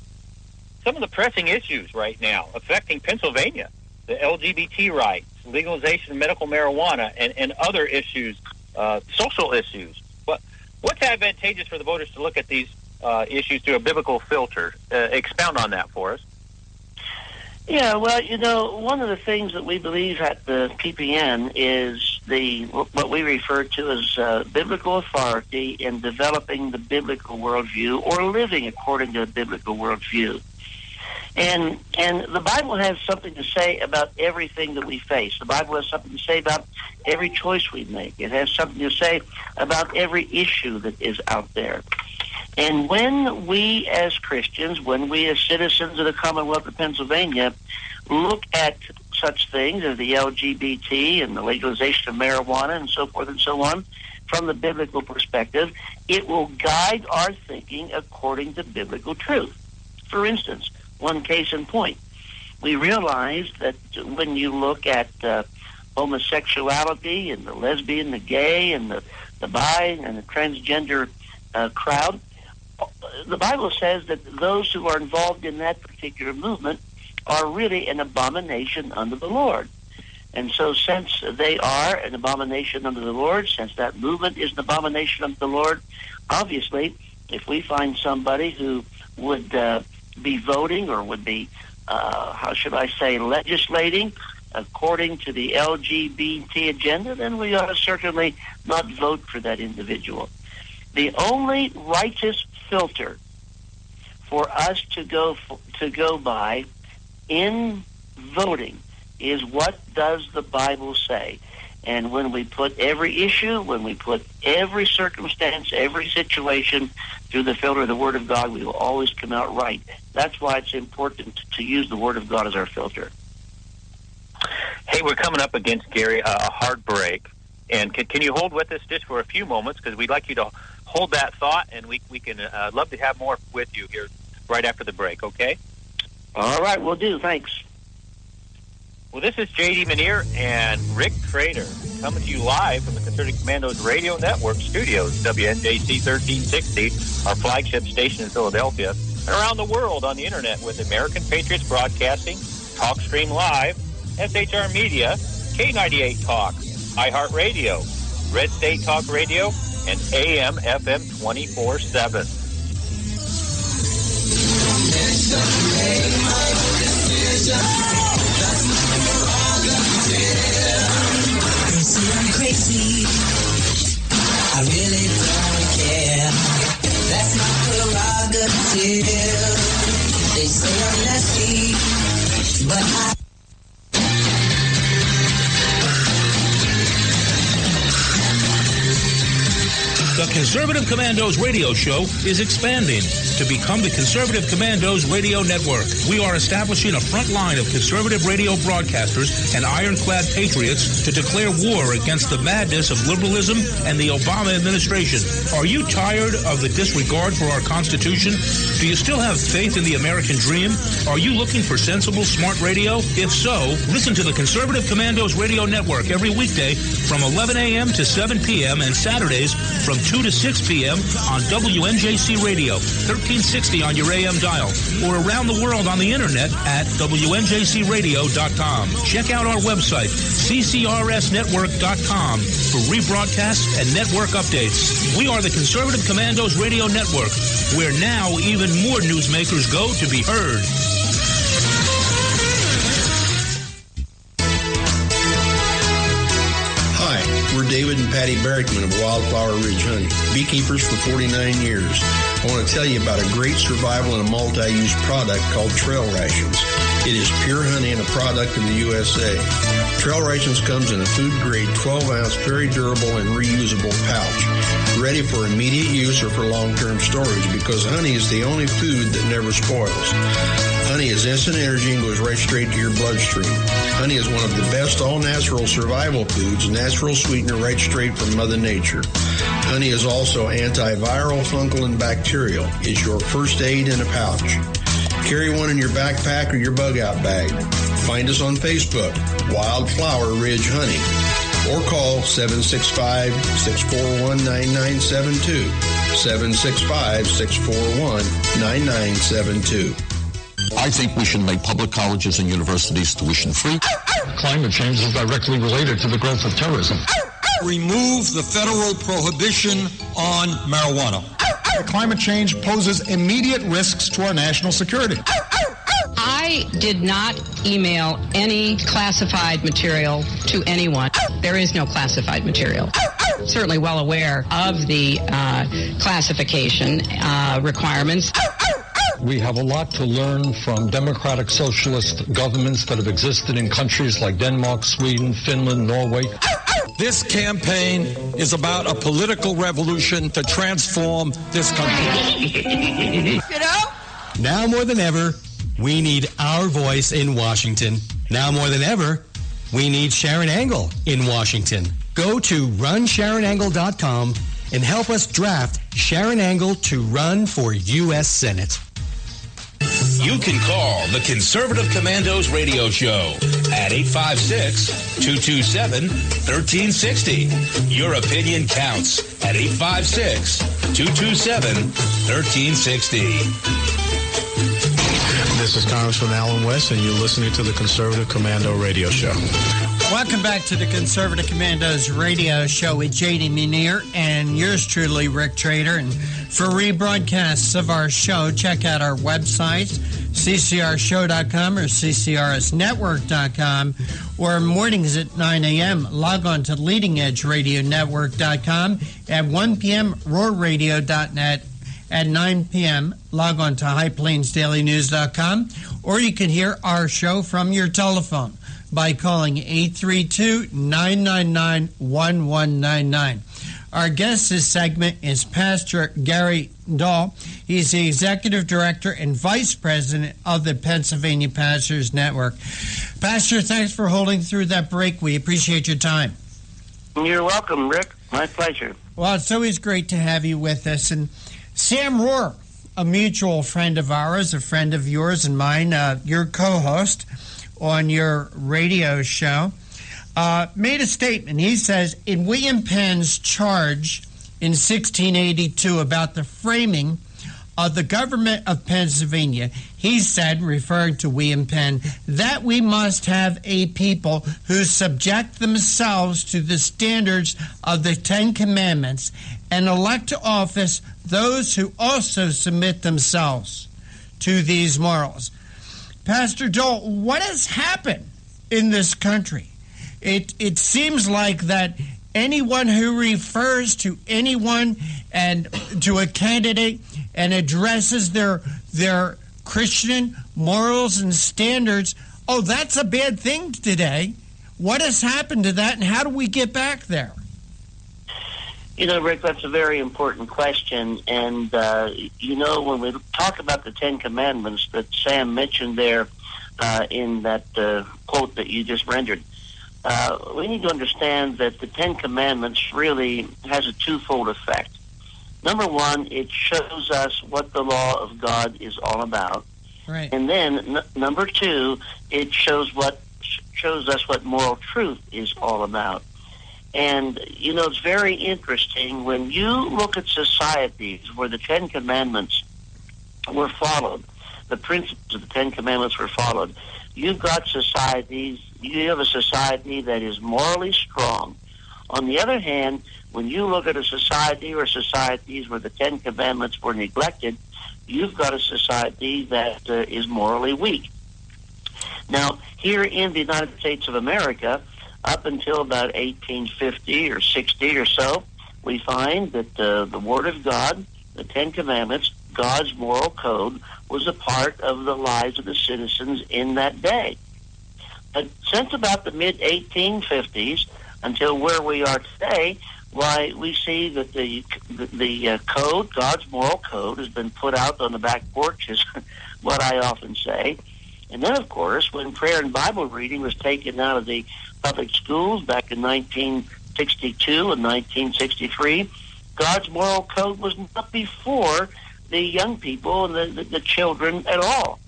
Some of the pressing issues right now affecting Pennsylvania, the LGBT rights, legalization of medical marijuana, and other issues, social issues. What's advantageous for the voters to look at these issues through a biblical filter? Expound on that for us. Yeah, well, one of the things that we believe at the PPN is what we refer to as biblical authority in developing the biblical worldview or living according to the biblical worldview. And the Bible has something to say about everything that we face. The Bible has something to say about every choice we make. It has something to say about every issue that is out there. And when we as Christians, when we as citizens of the Commonwealth of Pennsylvania look at such things as the LGBT and the legalization of marijuana and so forth and so on from the biblical perspective, it will guide our thinking according to biblical truth. For instance, one case in point, we realize that when you look at homosexuality and the lesbian, the gay, and the bi and the transgender crowd, the Bible says that those who are involved in that particular movement are really an abomination unto the Lord. And so since they are an abomination unto the Lord, since that movement is an abomination unto the Lord, obviously, if we find somebody who would be voting or would be, legislating according to the LGBT agenda, then we ought to certainly not vote for that individual. The only righteous filter for us to go by in voting is what does the Bible say. And when we put every issue, when we put every circumstance, every situation through the filter of the Word of God, we will always come out right. That's why it's important to use the Word of God as our filter. Hey, we're coming up against, Gary, a hard break. And can you hold with us just for a few moments? Because we'd like you to hold that thought, and we can love to have more with you here right after the break, okay? All right, we'll do. Thanks. Well, this is J.D. Manier and Rick Trader coming to you live from the Concerted Commandos Radio Network studios, WNJC 1360, our flagship station in Philadelphia, and around the world on the Internet with American Patriots Broadcasting, TalkStream Live, SHR Media, K98 Talk, iHeartRadio, Red State Talk Radio, and AM FM 24/7. I'm crazy. I really don't care. That's my prerogative. They say I'm nasty, but I. The Conservative Commandos radio show is expanding to become the Conservative Commandos Radio Network. We are establishing a front line of conservative radio broadcasters and ironclad patriots to declare war against the madness of liberalism and the Obama administration. Are you tired of the disregard for our Constitution? Do you still have faith in the American dream? Are you looking for sensible, smart radio? If so, listen to the Conservative Commandos Radio Network every weekday from 11 a.m. to 7 p.m. and Saturdays from 2 to 6 p.m. on WNJC Radio, 1360 on your AM dial, or around the world on the Internet at WNJCradio.com. Check out our website, CCRSnetwork.com, for rebroadcasts and network updates. We are the Conservative Commandos Radio Network, where now even more newsmakers go to be heard. We're David and Patty Barrickman of Wildflower Ridge Honey, beekeepers for 49 years. I want to tell you about a great survival and a multi-use product called Trail Rations. It is pure honey and a product of the USA. Trail Rations comes in a food-grade 12-ounce, very durable and reusable pouch, ready for immediate use or for long-term storage because honey is the only food that never spoils. Honey is instant energy and goes right straight to your bloodstream. Honey is one of the best all-natural survival foods, natural sweetener right straight from Mother Nature. Honey is also antiviral, fungal, and bacterial. It's your first aid in a pouch. Carry one in your backpack or your bug-out bag. Find us on Facebook, Wildflower Ridge Honey, or call 765-641-9972, 765-641-9972. I think we should make public colleges and universities tuition-free. Climate change is directly related to the growth of terrorism. Remove the federal prohibition on marijuana. Climate change poses immediate risks to our national security. I did not email any classified material to anyone. There is no classified material. Certainly well aware of the classification requirements. We have a lot to learn from democratic socialist governments that have existed in countries like Denmark, Sweden, Finland, Norway. This campaign is about a political revolution to transform this country. You know? Now more than ever, we need our voice in Washington. Now more than ever, we need Sharon Angle in Washington. Go to runsharonangle.com and help us draft Sharon Angle to run for U.S. Senate. You can call the Conservative Commandos radio show at 856-227-1360. Your opinion counts at 856-227-1360. This is Congressman Alan West, and you're listening to the Conservative Commando radio show. Welcome back to the Conservative Commandos radio show with J.D. Manier and yours truly, Rick Trader. And for rebroadcasts of our show, check out our website, ccrshow.com or ccrsnetwork.com, or mornings at 9 a.m. Log on to leadingedgeradionetwork.com. At 1 p.m., roarradio.net. At 9 p.m., log on to highplainsdailynews.com, or you can hear our show from your telephone by calling 832-999-1199. Our guest this segment is Pastor Gary Dahl. He's the Executive Director and Vice President of the Pennsylvania Pastors Network. Pastor, thanks for holding through that break. We appreciate your time. You're welcome, Rick. My pleasure. Well, it's always great to have you with us. And Sam Rohr, a mutual friend of ours, a friend of yours and mine, your co-host, on your radio show, made a statement. He says, in William Penn's charge in 1682 about the framing of the government of Pennsylvania, he said, referring to William Penn, that we must have a people who subject themselves to the standards of the Ten Commandments and elect to office those who also submit themselves to these morals. Pastor Joel, what has happened in this country? It seems like that anyone who refers to anyone and to a candidate and addresses their Christian morals and standards, oh, that's a bad thing today. What has happened to that, and how do we get back there? You know, Rick, that's a very important question. And, when we talk about the Ten Commandments that Sam mentioned there in that quote that you just rendered, we need to understand that the Ten Commandments really has a twofold effect. Number one, it shows us what the law of God is all about. Right. And then, number two, it shows us what moral truth is all about. And, it's very interesting when you look at societies where the Ten Commandments were followed, the principles of the Ten Commandments were followed. You have a society that is morally strong. On the other hand, when you look at a society or societies where the Ten Commandments were neglected, you've got a society that is morally weak. Now, here in the United States of America, up until about 1850 or 60 or so, we find that the Word of God, the Ten Commandments, God's moral code, was a part of the lives of the citizens in that day. But since about the mid-1850s until where we are today, why we see that the code, God's moral code, has been put out on the back porch, is what I often say. And then, of course, when prayer and Bible reading was taken out of the public schools back in 1962 and 1963, God's moral code was not before the young people and the children at all.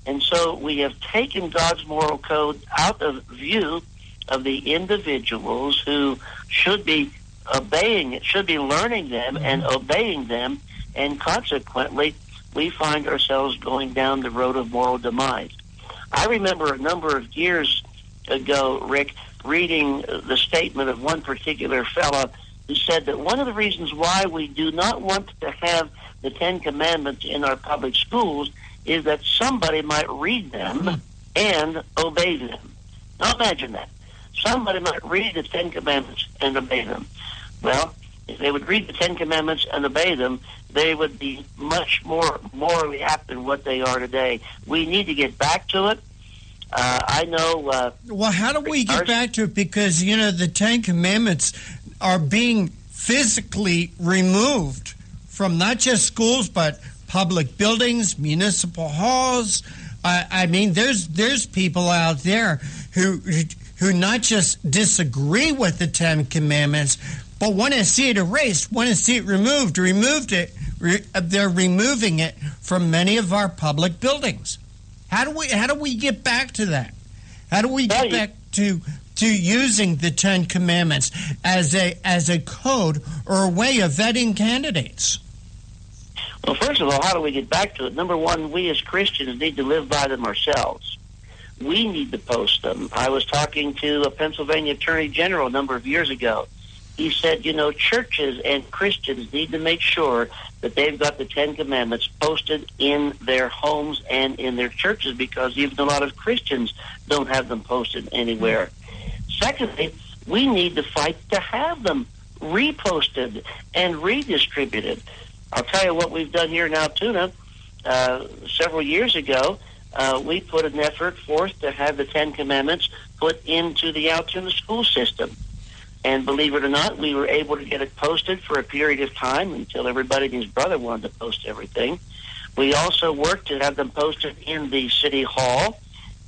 And so we have taken God's moral code out of view of the individuals who should be obeying it, should be learning them and obeying them, and consequently we find ourselves going down the road of moral demise. I remember a number of years ago, Rick, reading the statement of one particular fellow who said that one of the reasons why we do not want to have the Ten Commandments in our public schools is that somebody might read them and obey them. Now imagine that. Somebody might read the Ten Commandments and obey them. Well, if they would read the Ten Commandments and obey them, they would be much more morally apt than what they are today. We need to get back to it. I know... well, how do we get back to it? Because, the Ten Commandments are being physically removed from not just schools, but public buildings, municipal halls. I mean, there's people out there who not just disagree with the Ten Commandments, but want to see it erased, want to see it removed. They're removing it from many of our public buildings. How do we get back to that? How do we get back to using the Ten Commandments as a code or a way of vetting candidates? Well, first of all, how do we get back to it? Number one, we as Christians need to live by them ourselves. We need to post them. I was talking to a Pennsylvania Attorney General a number of years ago. He said, churches and Christians need to make sure that they've got the Ten Commandments posted in their homes and in their churches, because even a lot of Christians don't have them posted anywhere. Secondly, we need to fight to have them reposted and redistributed. I'll tell you what we've done here in Altoona. Several years ago, we put an effort forth to have the Ten Commandments put into the Altoona school system. And believe it or not, we were able to get it posted for a period of time until everybody and his brother wanted to post everything. We also worked to have them posted in the city hall.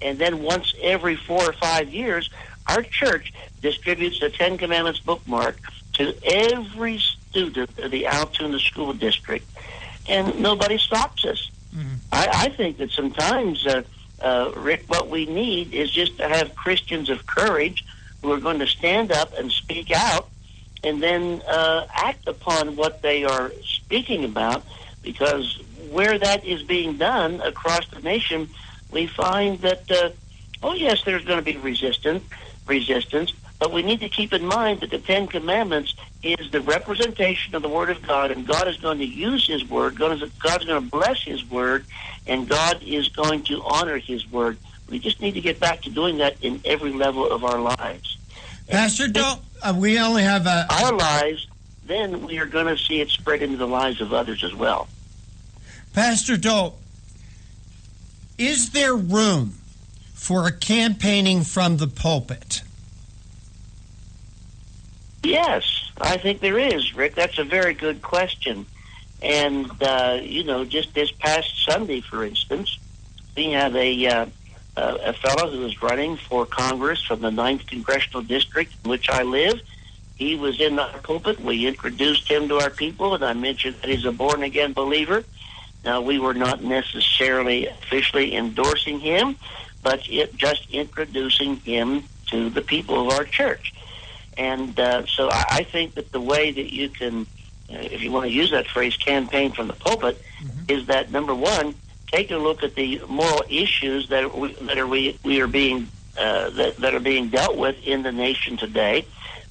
And then once every 4 or 5 years, our church distributes the Ten Commandments bookmark to every student of the Altoona School District. And nobody stops us. Mm-hmm. I think that sometimes Rick, what we need is just to have Christians of courage who are going to stand up and speak out and then act upon what they are speaking about, because where that is being done across the nation, we find that, yes, there's going to be resistance, but we need to keep in mind that the Ten Commandments is the representation of the Word of God, and God is going to use His Word. God's going to bless His Word, and God is going to honor His Word. We just need to get back to doing that in every level of our lives. Pastor, we only have our lives, then we are going to see it spread into the lives of others as well. Pastor Dole, is there room for a campaigning from the pulpit? Yes, I think there is, Rick. That's a very good question. And, just this past Sunday, for instance, we have a fellow who is running for Congress from the 9th Congressional District in which I live. He was in our pulpit. We introduced him to our people, and I mentioned that he's a born-again believer. Now, we were not necessarily officially endorsing him, but just introducing him to the people of our church. And so I think that the way that you can, if you want to use that phrase, campaign from the pulpit, is that, number one, take a look at the moral issues that are being dealt with in the nation today.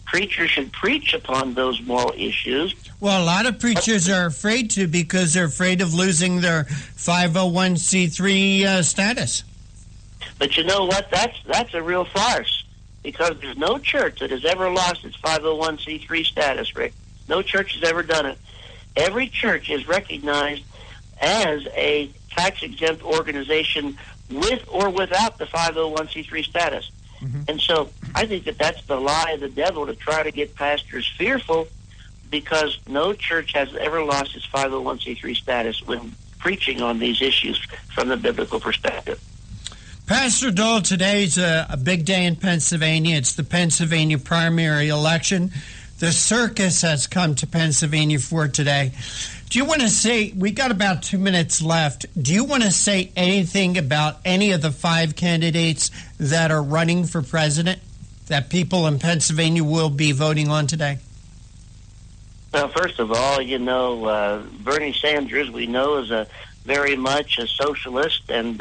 Preachers should preach upon those moral issues. Well, a lot of preachers are afraid to because they're afraid of losing their 501c3 status. But you know what? That's a real farce, because there's no church that has ever lost its 501c3 status, Rick. No church has ever done it. Every church is recognized as a tax-exempt organization with or without the 501c3 status. And so I think that that's the lie of the devil, to try to get pastors fearful, because no church has ever lost its 501c3 status when preaching on these issues from the biblical perspective. Pastor Dole, today's a big day in Pennsylvania. It's the Pennsylvania primary election. The circus has come to Pennsylvania for today. Do you want to say, we got about 2 minutes left, do you want to say anything about any of the 5 candidates that are running for president that people in Pennsylvania will be voting on today? Well, first of all, Bernie Sanders, we know, is very much a socialist, and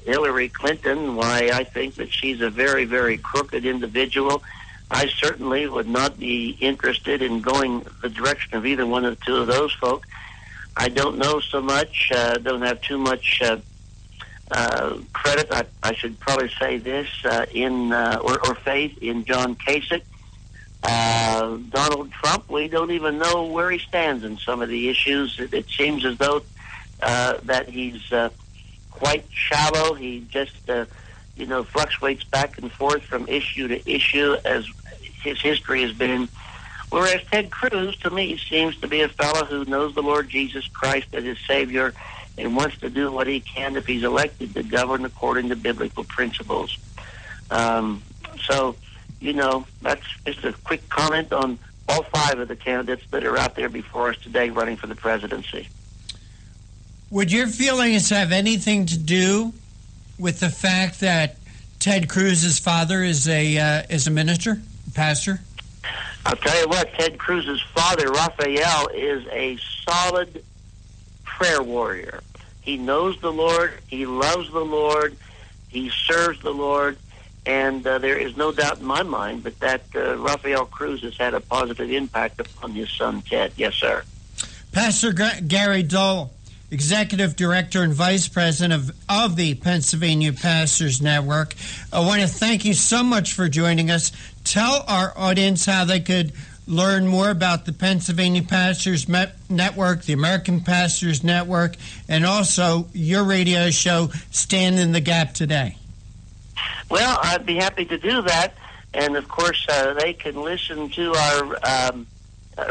Hillary Clinton, why I think that she's a very, very crooked individual. I certainly would not be interested in going the direction of either one of the two of those folk. I don't know so much, don't have too much credit. I should probably say this, or faith in John Kasich. Donald Trump, we don't even know where he stands in some of the issues. It seems as though that he's quite shallow. He just fluctuates back and forth from issue to issue, as his history has been. Whereas Ted Cruz, to me, seems to be a fellow who knows the Lord Jesus Christ as his Savior and wants to do what he can, if he's elected, to govern according to biblical principles. So, that's just a quick comment on all 5 of the candidates that are out there before us today running for the presidency. Would your feelings have anything to do with the fact that Ted Cruz's father is a minister, pastor? I'll tell you what, Ted Cruz's father, Raphael, is a solid prayer warrior. He knows the Lord, he loves the Lord, he serves the Lord, and there is no doubt in my mind that Raphael Cruz has had a positive impact upon his son, Ted. Yes, sir. Pastor Gary Dole, Executive Director and Vice President of the Pennsylvania Pastors Network. I want to thank you so much for joining us. Tell our audience how they could learn more about the Pennsylvania Pastors Network, the American Pastors Network, and also your radio show, Stand in the Gap Today. Well, I'd be happy to do that. And, of course, they can listen to or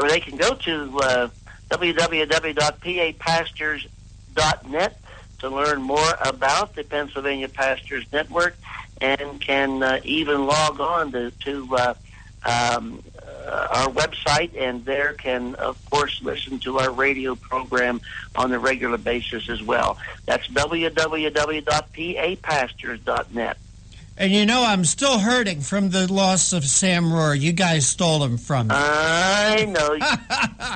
they can go to www.papastors.net to learn more about the Pennsylvania Pastors Network, and can even log on to our website, and there can, of course, listen to our radio program on a regular basis as well. That's www.papastors.net. And you know, I'm still hurting from the loss of Sam Rohr. You guys stole him from me. I know.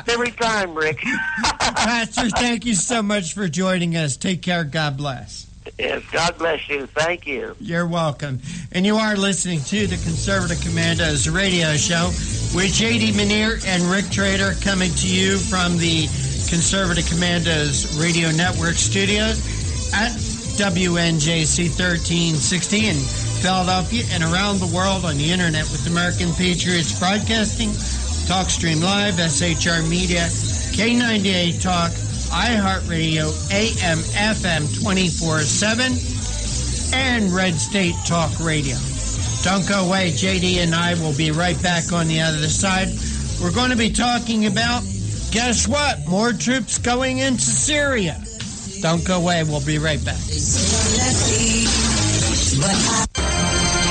Every time, Rick. Pastor, thank you so much for joining us. Take care. God bless. Yes, God bless you. Thank you. You're welcome. And you are listening to the Conservative Commandos radio show with J.D. Manier and Rick Trader, coming to you from the Conservative Commandos radio network studio at WNJC 1360 in Philadelphia and around the world on the internet with American Patriots Broadcasting, TalkStream Live, SHR Media, K98 Talk, iHeartRadio, AM, FM 24/7, and Red State Talk Radio. Don't go away. JD and I will be right back on the other side. We're going to be talking about, guess what? More troops going into Syria. Don't go away. We'll be right back.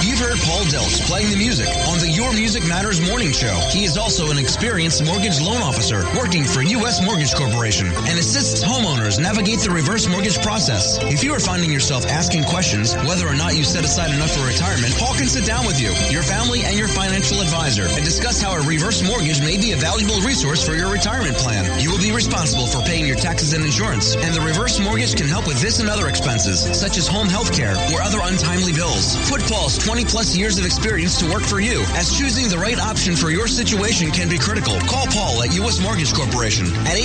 You've heard Paul Deltz playing the music on the Your Music Matters morning show. He is also an experienced mortgage loan officer working for U.S. Mortgage Corporation and assists homeowners navigate the reverse mortgage process. If you are finding yourself asking questions whether or not you set aside enough for retirement, Paul can sit down with you, your family, and your financial advisor and discuss how a reverse mortgage may be a valuable resource for your retirement plan. You will be responsible for paying your taxes and insurance, and the reverse mortgage can help with this and other expenses, such as home health care or other untimely bills. Put Paul's 20-plus years of experience to work for you, as choosing the right option for your situation can be critical. Call Paul at U.S. Mortgage Corporation at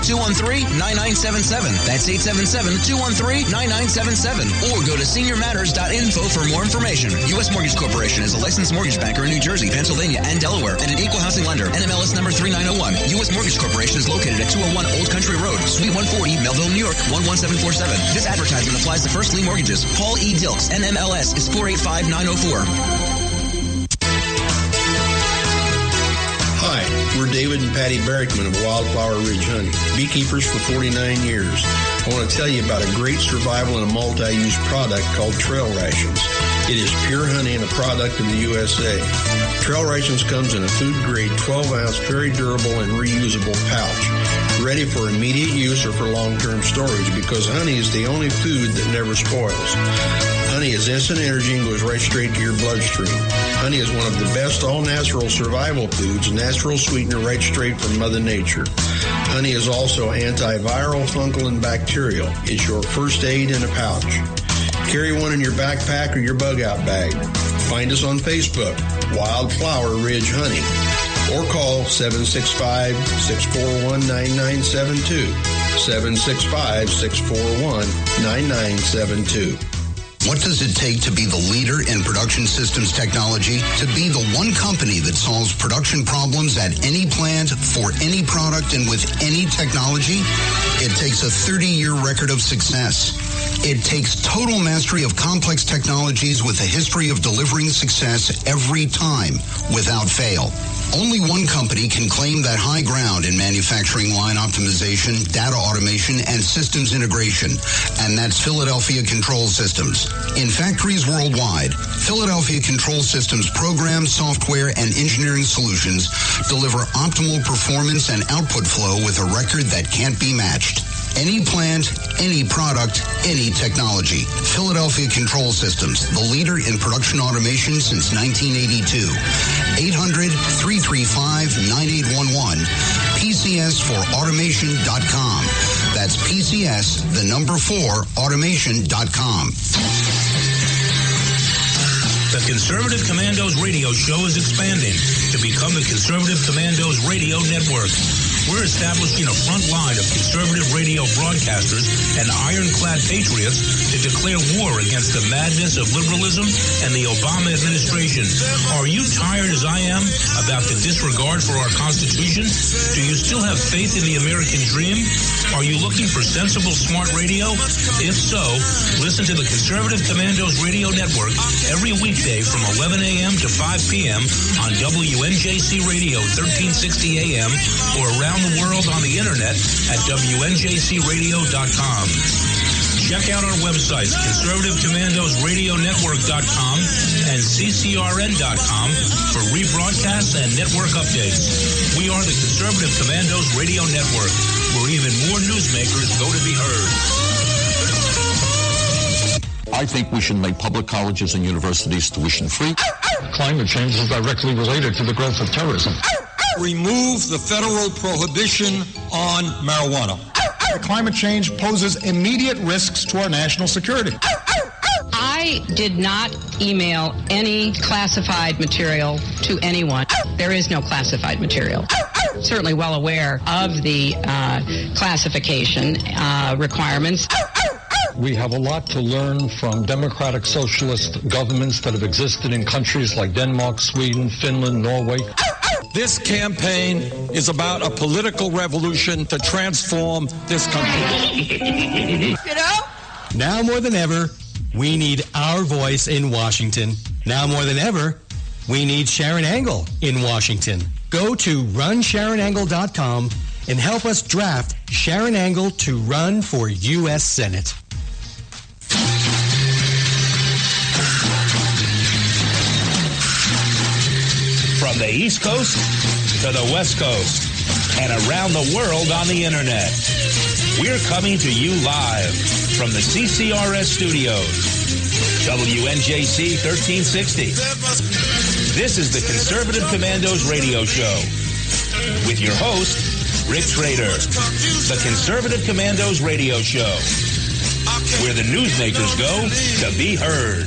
877-213-9977. That's 877-213-9977. Or go to seniormatters.info for more information. U.S. Mortgage Corporation is a licensed mortgage banker in New Jersey, Pennsylvania, and Delaware, and an equal housing lender. NMLS number 3901. U.S. Mortgage Corporation is located at 201 Old Country Road, Suite 140, Melville, New York, 11747. This advertisement applies to first lien mortgages. Paul E. Dilks, NMLS is 485904. Hi, we're David and Patty Barrickman of Wildflower Ridge Honey, beekeepers for 49 years. I want to tell you about a great survival and a multi-use product called Trail Rations. It is pure honey and a product of the USA. Trail Rations comes in a food-grade 12-ounce, very durable and reusable pouch, ready for immediate use or for long-term storage, because honey is the only food that never spoils. Honey is instant energy and goes right straight to your bloodstream. Honey is one of the best all-natural survival foods, natural sweetener right straight from Mother Nature. Honey is also antiviral, fungal, and bacterial. It's your first aid in a pouch. Carry one in your backpack or your bug-out bag. Find us on Facebook, Wildflower Ridge Honey, or call 765-641-9972, 765-641-9972. What does it take to be the leader in production systems technology? To be the one company that solves production problems at any plant, for any product, and with any technology? It takes a 30-year record of success. It takes total mastery of complex technologies with a history of delivering success every time, without fail. Only one company can claim that high ground in manufacturing line optimization, data automation, and systems integration, and that's Philadelphia Control Systems. In factories worldwide, Philadelphia Control Systems programs, software, and engineering solutions deliver optimal performance and output flow with a record that can't be matched. Any plant, any product, any technology. Philadelphia Control Systems, the leader in production automation since 1982. 800-335-9811. PCS4automation.com. That's PCS, the number 4, automation.com. The Conservative Commandos radio show is expanding to become the Conservative Commandos radio network. We're establishing a front line of conservative radio broadcasters and ironclad patriots to declare war against the madness of liberalism and the Obama administration. Are you tired, as I am, about the disregard for our Constitution? Do you still have faith in the American dream? Are you looking for sensible, smart radio? If so, listen to the Conservative Commandos radio network every weekday from 11 a.m. to 5 p.m. on WNJC Radio 1360 a.m. or around the world on the internet at WNJCradio.com. Check out our websites, conservativecommandosradionetwork.com and ccrn.com for rebroadcasts and network updates. We are the Conservative Commandos Radio Network, where even more newsmakers go to be heard. I think we should make public colleges and universities tuition-free. Climate change is directly related to the growth of terrorism. Remove the federal prohibition on marijuana. Climate change poses immediate risks to our national security. I did not email any classified material to anyone. There is no classified material. Certainly well aware of the classification requirements. We have a lot to learn from democratic socialist governments that have existed in countries like Denmark, Sweden, Finland, Norway. This campaign is about a political revolution to transform this country. Now more than ever, we need our voice in Washington. Now more than ever, we need Sharon Angle in Washington. Go to runsharonangle.com and help us draft Sharon Angle to run for U.S. Senate. From the East Coast to the West Coast and around the world on the internet. We're coming to you live from the CCRS studios. WNJC 1360. This is the Conservative Commandos radio show with your host, Rick Trader. The Conservative Commandos radio show, where the newsmakers go to be heard.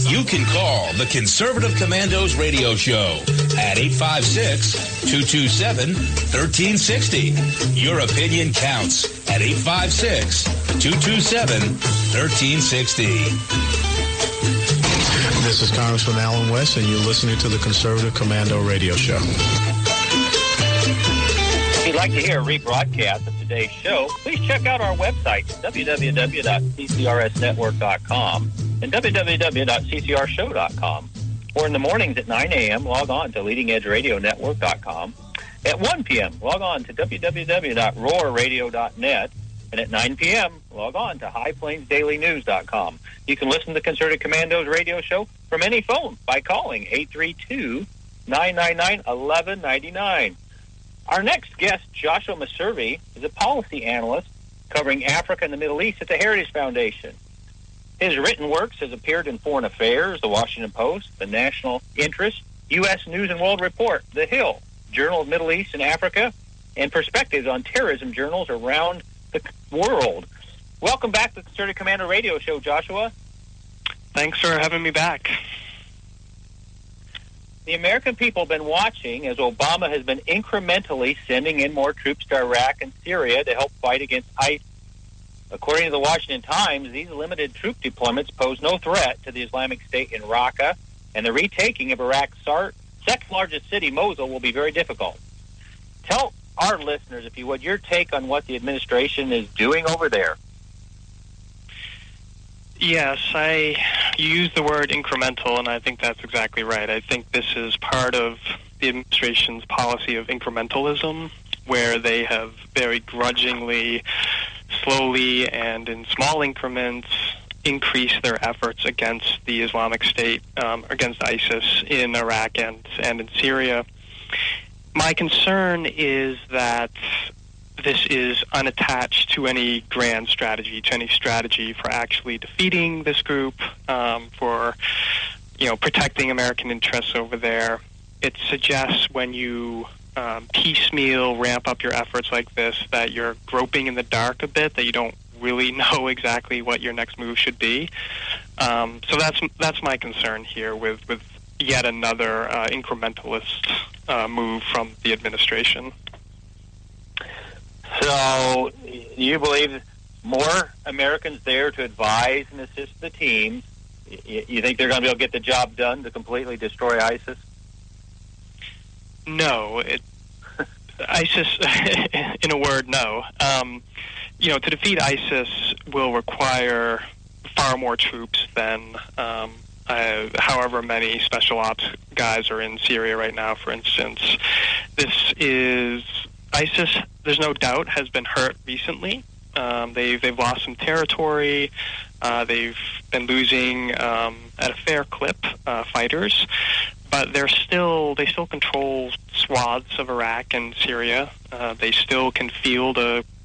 You can call the Conservative Commandos radio show at 856-227-1360. Your opinion counts at 856-227-1360. This is Congressman Alan West, and you're listening to the Conservative Commando radio show. If you'd like to hear a rebroadcast of today's show, please check out our website, www.ccrsnetwork.com and www.ccrshow.com. Or in the mornings at 9 a.m., log on to leadingedgeradionetwork.com. At 1 p.m., log on to www.roarradio.net. And at 9 p.m., log on to highplainsdailynews.com. You can listen to the Conservative Commandos radio show from any phone by calling 832-999-1199. Our next guest, Joshua Maservi, is a policy analyst covering Africa and the Middle East at the Heritage Foundation. His written works has appeared in Foreign Affairs, The Washington Post, The National Interest, U.S. News and World Report, The Hill, Journal of Middle East and Africa, and Perspectives on Terrorism journals around the world. Welcome back to the Conservative Commando Radio Show, Joshua. Thanks for having me back. The American people have been watching as Obama has been incrementally sending in more troops to Iraq and Syria to help fight against ISIS. According to the Washington Times, these limited troop deployments pose no threat to the Islamic State in Raqqa, and the retaking of Iraq's second-largest city, Mosul, will be very difficult. Tell our listeners, if you would, your take on what the administration is doing over there. Yes, you used the word incremental, and I think that's exactly right. I think this is part of the administration's policy of incrementalism, where they have very grudgingly, slowly, and in small increments increased their efforts against the Islamic State, against ISIS in Iraq and in Syria. My concern is that this is unattached to any grand strategy, to any strategy for actually defeating this group, for protecting American interests over there. It suggests when you piecemeal ramp up your efforts like this that you're groping in the dark a bit, that you don't really know exactly what your next move should be. So that's my concern here with yet another incrementalist move from the administration. So you believe more Americans there to advise and assist the teams? You think they're going to be able to get the job done to completely destroy ISIS? No. ISIS, in a word, no. To defeat ISIS will require far more troops than however many special ops guys are in Syria right now, for instance. this is ISIS. There's no doubt has been hurt recently. They've lost some territory. They've been losing at a fair clip fighters, but they still control swaths of Iraq and Syria. They still can field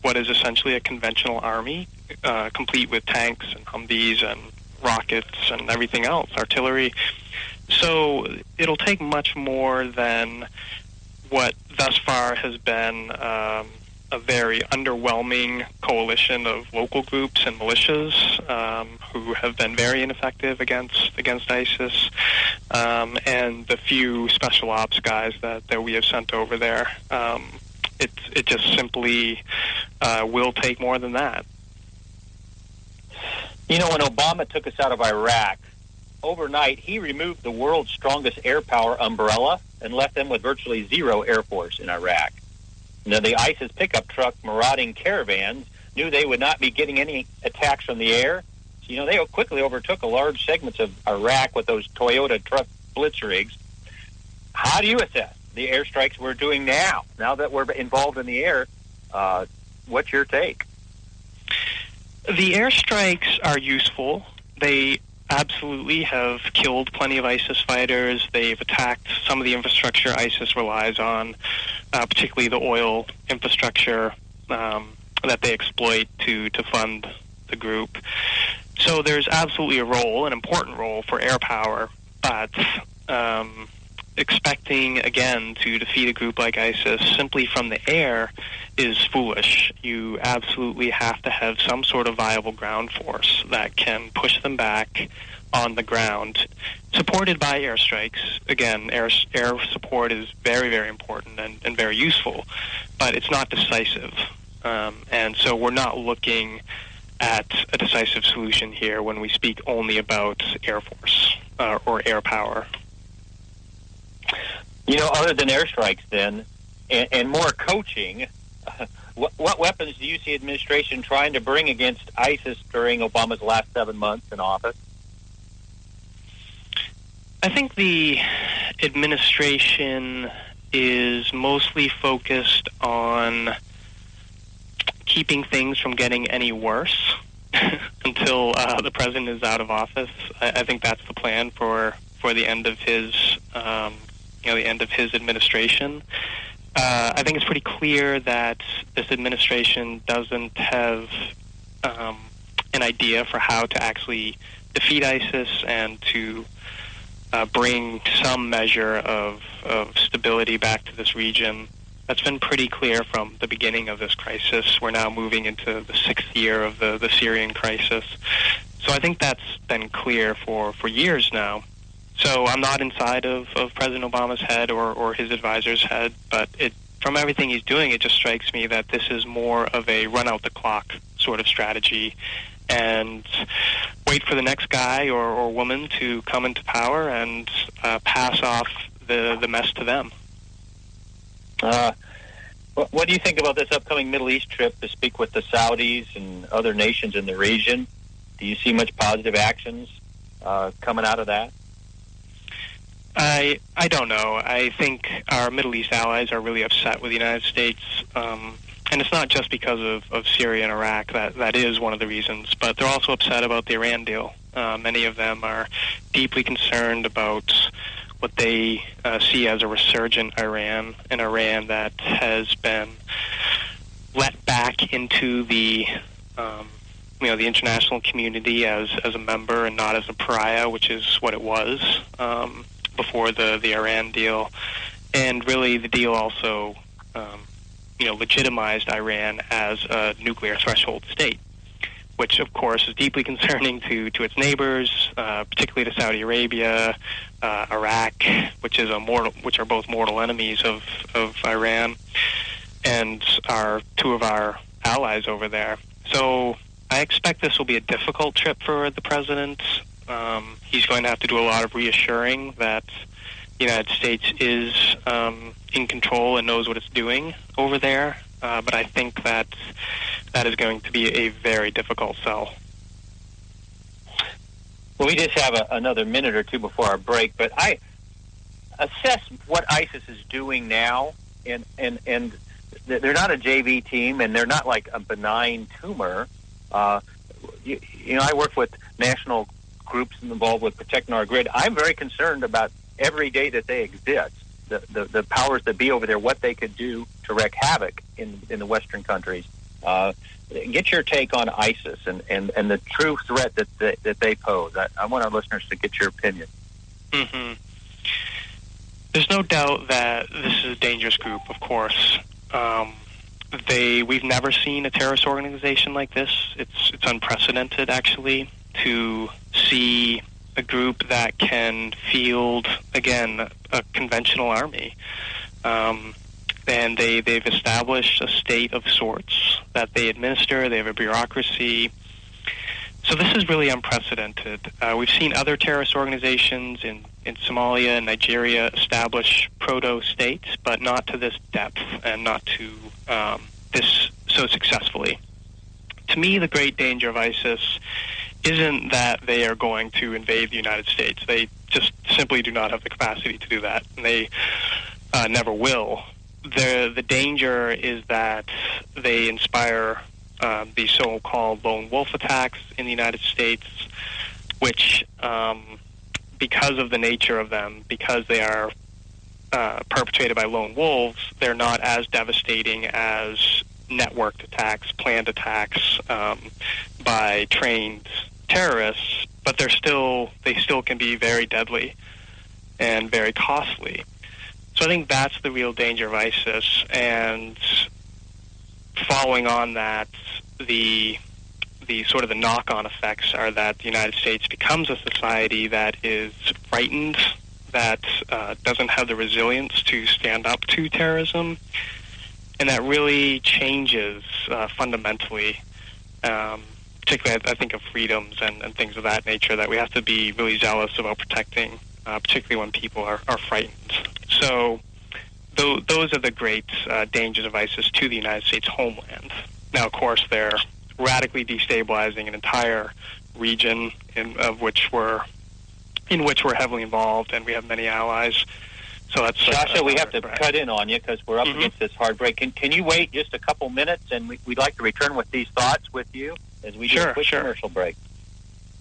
what is essentially a conventional army, complete with tanks and Humvees and rockets and everything else, artillery. So it'll take much more than what thus far has been a very underwhelming coalition of local groups and militias who have been very ineffective against ISIS, and the few special ops guys that we have sent over there. It just simply will take more than that. You know, when Obama took us out of Iraq, overnight he removed the world's strongest air power umbrella and left them with virtually zero air force in Iraq. Now, the ISIS pickup truck marauding caravans knew they would not be getting any attacks from the air. So, you know, they quickly overtook a large segments of Iraq with those Toyota truck blitzkrieg's. How do you assess the airstrikes we're doing now that we're involved in the air? What's your take? The airstrikes are useful. They absolutely have killed plenty of ISIS fighters. They've attacked some of the infrastructure ISIS relies on, particularly the oil infrastructure that they exploit to fund the group. So there's absolutely a role, an important role for air power, but expecting, again, to defeat a group like ISIS simply from the air is foolish. You absolutely have to have some sort of viable ground force that can push them back on the ground, supported by airstrikes. Again, air support is very, very important and very useful, but it's not decisive. And so we're not looking at a decisive solution here when we speak only about Air Force or air power. You know, other than airstrikes then, and more coaching, what weapons do you see administration trying to bring against ISIS during Obama's last 7 months in office? I think the administration is mostly focused on keeping things from getting any worse until the president is out of office. I think that's the plan for the end of his the end of his administration. I think it's pretty clear that this administration doesn't have an idea for how to actually defeat ISIS and to bring some measure of stability back to this region. That's been pretty clear from the beginning of this crisis. We're now moving into the 6th year of the Syrian crisis. So I think that's been clear for years now. So I'm not inside of President Obama's head or his advisor's head, but from everything he's doing, it just strikes me that this is more of a run-out-the-clock sort of strategy and wait for the next guy or woman to come into power and pass off the mess to them. What do you think about this upcoming Middle East trip to speak with the Saudis and other nations in the region? Do you see much positive actions coming out of that? I don't know. I think our Middle East allies are really upset with the United States, and it's not just because of Syria and Iraq. That is one of the reasons, but they're also upset about the Iran deal. Many of them are deeply concerned about what they see as a resurgent Iran, an Iran that has been let back into the the international community as a member and not as a pariah, which is what it was before the Iran deal. And really, the deal also legitimized Iran as a nuclear threshold state, which of course is deeply concerning to its neighbors, particularly to Saudi Arabia, Iraq, which are both mortal enemies of Iran, and are two of our allies over there. So I expect this will be a difficult trip for the president. He's going to have to do a lot of reassuring that the United States is in control and knows what it's doing over there. But I think that is going to be a very difficult sell. Well, we just have another minute or two before our break, but I assess what ISIS is doing now and they're not a JV team, and they're not like a benign tumor. You know, I work with national groups involved with protecting our grid. I'm very concerned about every day that they exist, the powers that be over there, what they could do to wreak havoc in the Western countries. Get your take on ISIS and the true threat that they pose. I want our listeners to get your opinion. Mm-hmm. There's no doubt that this is a dangerous group, of course. We've never seen a terrorist organization like this. It's unprecedented, actually, to see a group that can field, again, a conventional army. And they've established a state of sorts that they administer. They have a bureaucracy. So this is really unprecedented. We've seen other terrorist organizations in Somalia and Nigeria establish proto-states, but not to this depth and not to this so successfully. To me, the great danger of ISIS isn't that they are going to invade the United States. They just simply do not have the capacity to do that, and they never will. The danger is that they inspire the so-called lone wolf attacks in the United States, which, because of the nature of them, because they are perpetrated by lone wolves, they're not as devastating as networked attacks, planned attacks by trained terrorists, but they still can be very deadly and very costly. So I think that's the real danger of ISIS, and following on that, the sort of the knock-on effects are that the United States becomes a society that is frightened, that doesn't have the resilience to stand up to terrorism, and that really changes fundamentally, particularly I think of freedoms and things of that nature, that we have to be really zealous about protecting, particularly when people are frightened. So those are the great dangers of ISIS to the United States homeland. Now, of course, they're radically destabilizing an entire region in which we're heavily involved, and we have many allies. So that's Sasha, we have to cut in on you because we're up against this hard break. Can you wait just a couple minutes, and we'd like to return with these thoughts with you as we do a quick commercial break.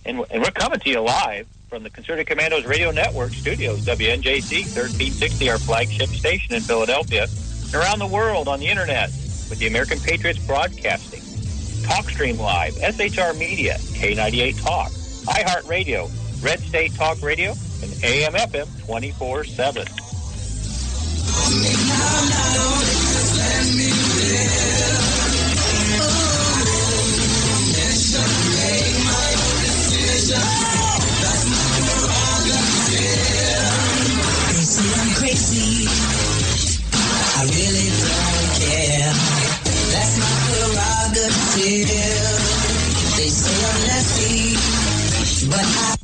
And we're coming to you live from the Conservative Commandos Radio Network studios, WNJC 1360, our flagship station in Philadelphia, and around the world on the Internet with the American Patriots Broadcasting, TalkStream Live, SHR Media, K98 Talk, iHeartRadio, Red State Talk Radio, and AM/FM 24/7. They say I'm crazy, I really don't care. That's my prerogative. They say I'm nasty, but I...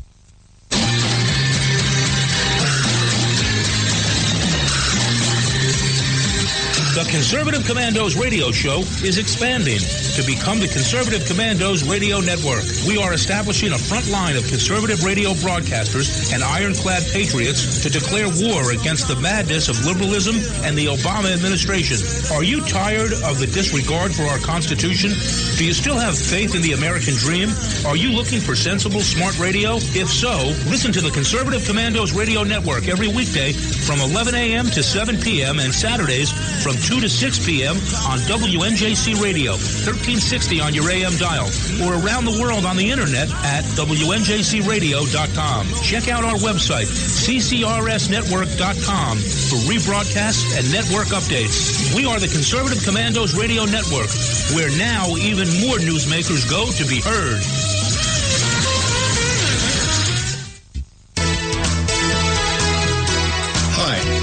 The Conservative Commandos radio show is expanding to become the Conservative Commandos Radio Network. We are establishing a front line of conservative radio broadcasters and ironclad patriots to declare war against the madness of liberalism and the Obama administration. Are you tired of the disregard for our Constitution? Do you still have faith in the American dream? Are you looking for sensible, smart radio? If so, listen to the Conservative Commandos Radio Network every weekday from 11 a.m. to 7 p.m. and Saturdays from 2 to 6 p.m. on WNJC Radio, 1360 on your AM dial, or around the world on the Internet at WNJCradio.com. Check out our website, CCRSnetwork.com, for rebroadcasts and network updates. We are the Conservative Commandos Radio Network, where now even more newsmakers go to be heard.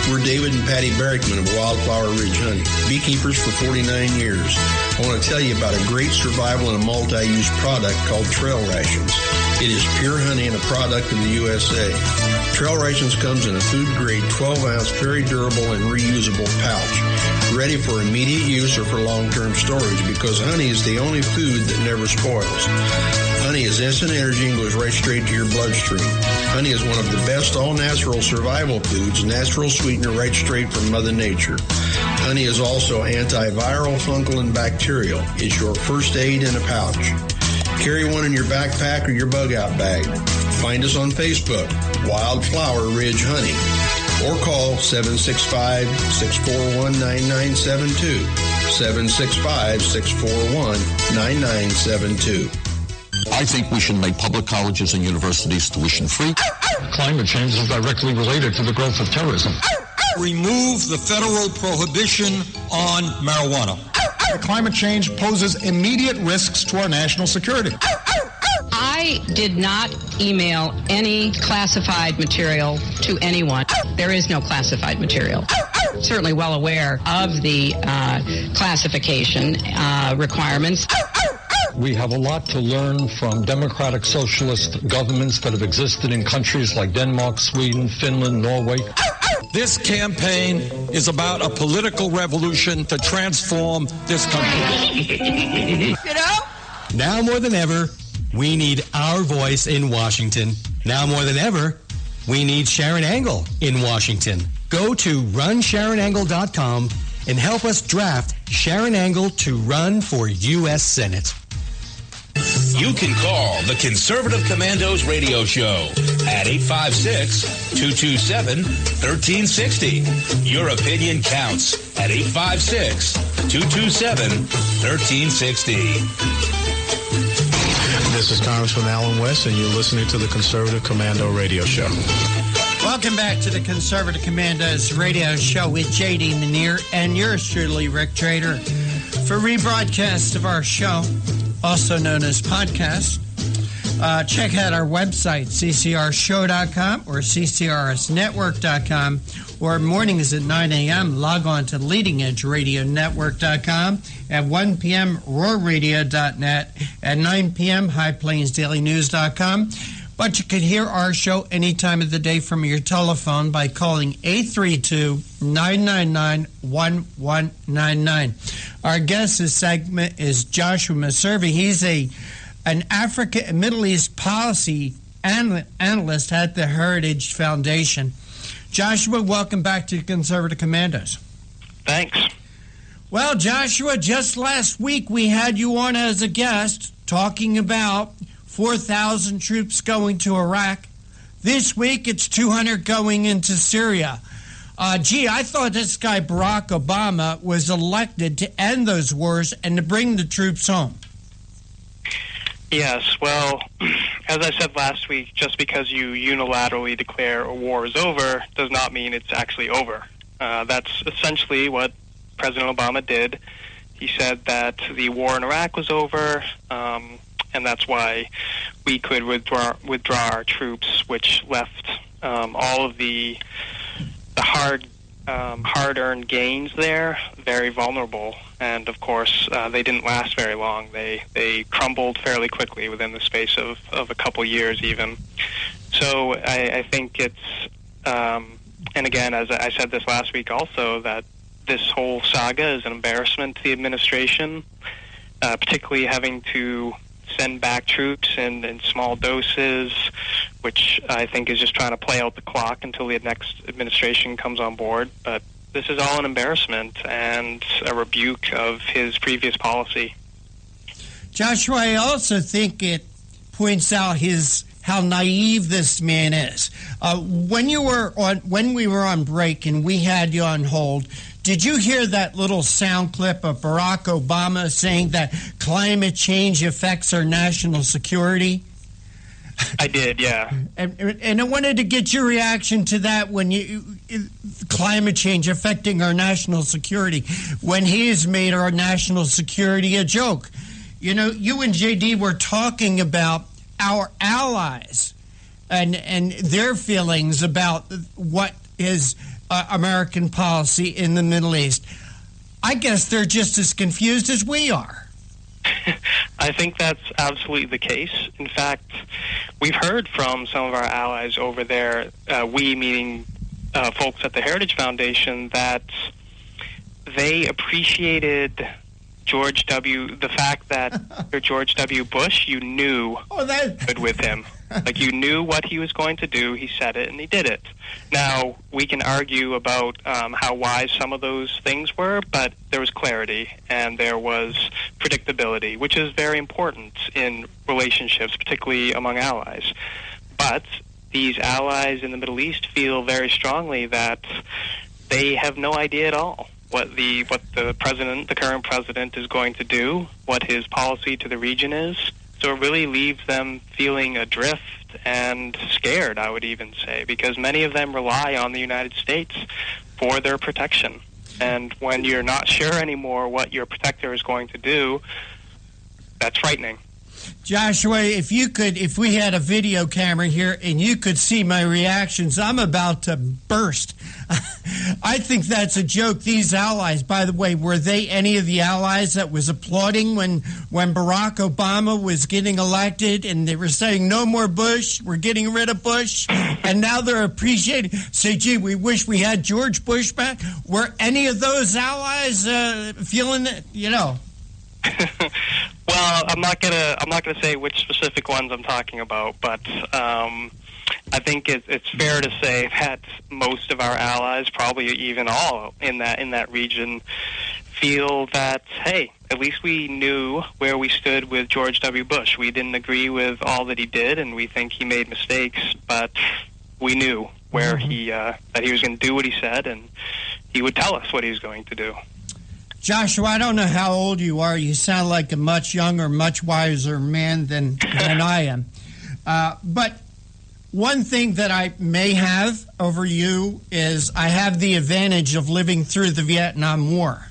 We're David and Patty Barrickman of Wildflower Ridge Honey, beekeepers for 49 years. I want to tell you about a great survival and a multi-use product called Trail Rations. It is pure honey and a product of the USA. Trail Rations comes in a food-grade 12-ounce, very durable and reusable pouch, ready for immediate use or for long-term storage because honey is the only food that never spoils. Honey is instant energy and goes right straight to your bloodstream. Honey is one of the best all-natural survival foods, natural sweetener right straight from Mother Nature. Honey is also antiviral, fungal, and bacterial. It's your first aid in a pouch. Carry one in your backpack or your bug-out bag. Find us on Facebook, Wildflower Ridge Honey, or call 765-641-9972, 765-641-9972. I think we should make public colleges and universities tuition-free. Climate change is directly related to the growth of terrorism. Remove the federal prohibition on marijuana. Climate change poses immediate risks to our national security. I did not email any classified material to anyone. There is no classified material. Certainly well aware of the classification requirements. We have a lot to learn from democratic socialist governments that have existed in countries like Denmark, Sweden, Finland, Norway. This campaign is about a political revolution to transform this country. Now more than ever, we need our voice in Washington. Now more than ever, we need Sharon Angle in Washington. Go to runsharonangle.com and help us draft Sharon Angle to run for U.S. Senate. You can call the Conservative Commandos radio show at 856-227-1360. Your opinion counts at 856-227-1360. This is Congressman Alan West, and you're listening to the Conservative Commando radio show. Welcome back to the Conservative Commandos radio show with J.D. Manier and yours truly, Rick Trader. For rebroadcast of our show, also known as podcast, check out our website, ccrshow.com or ccrsnetwork.com, or mornings at 9 a.m., log on to leadingedgeradionetwork.com, at 1 p.m., roarradio.net, at 9 p.m., highplainsdailynews.com. But you can hear our show any time of the day from your telephone by calling 832-999-1199. Our guest this segment is Joshua Maservi. He's an Africa and Middle East policy analyst at the Heritage Foundation. Joshua, welcome back to Conservative Commandos. Thanks. Well, Joshua, just last week we had you on as a guest talking about 4,000 troops going to Iraq. This week, it's 200 going into Syria. I thought this guy Barack Obama was elected to end those wars and to bring the troops home. Yes, well, as I said last week, just because you unilaterally declare a war is over does not mean it's actually over. That's essentially what President Obama did. He said that the war in Iraq was over, and that's why we could withdraw our troops, which left all of the hard-earned gains there very vulnerable. And of course, they didn't last very long. They crumbled fairly quickly within the space of a couple years, even. So I think it's, and again, as I said this last week also, that this whole saga is an embarrassment to the administration, particularly having to send back troops in small doses, which I think is just trying to play out the clock until the next administration comes on board. But this is all an embarrassment and a rebuke of his previous policy. Joshua, I also think it points out how naive this man is. When we were on break and we had you on hold, did you hear that little sound clip of Barack Obama saying that climate change affects our national security? I did, yeah. And I wanted to get your reaction to that climate change affecting our national security, when he has made our national security a joke. You know, you and JD were talking about our allies and their feelings about what is American policy in the Middle East. I guess they're just as confused as we are. I think that's absolutely the case. In fact, we've heard from some of our allies over there, we meaning folks at the Heritage Foundation, that they appreciated the fact that George W. Bush, you knew, good with him. Like, you knew what he was going to do, he said it, and he did it. Now, we can argue about how wise some of those things were, but there was clarity and there was predictability, which is very important in relationships, particularly among allies. But these allies in the Middle East feel very strongly that they have no idea at all what the current president is going to do, what his policy to the region is. So it really leaves them feeling adrift and scared, I would even say, because many of them rely on the United States for their protection. And when you're not sure anymore what your protector is going to do, that's frightening. Joshua, if we had a video camera here and you could see my reactions, I'm about to burst. I think that's a joke. These allies, by the way, were they any of the allies that was applauding when Barack Obama was getting elected and they were saying, no more Bush, we're getting rid of Bush, and now they're appreciating, say, gee, we wish we had George Bush back? Were any of those allies feeling that, Well, I'm not gonna say which specific ones I'm talking about, but I think it's fair to say that most of our allies, probably even all in that region, feel that, hey, at least we knew where we stood with George W. Bush. We didn't agree with all that he did, and we think he made mistakes, but we knew where that he was going to do what he said, and he would tell us what he was going to do. Joshua, I don't know how old you are. You sound like a much younger, much wiser man than I am. But one thing that I may have over you is I have the advantage of living through the Vietnam War.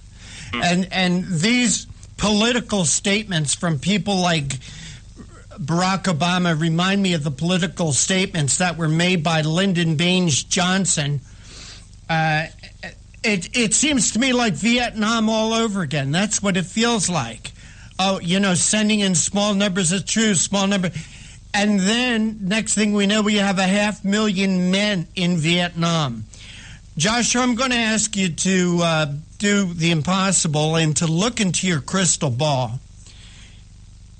And these political statements from people like Barack Obama remind me of the political statements that were made by Lyndon Baines Johnson. It seems to me like Vietnam all over again. That's what it feels like. Oh, sending in small numbers of troops, small number. And then, next thing we know, we have 500,000 men in Vietnam. Joshua, I'm going to ask you to do the impossible and to look into your crystal ball.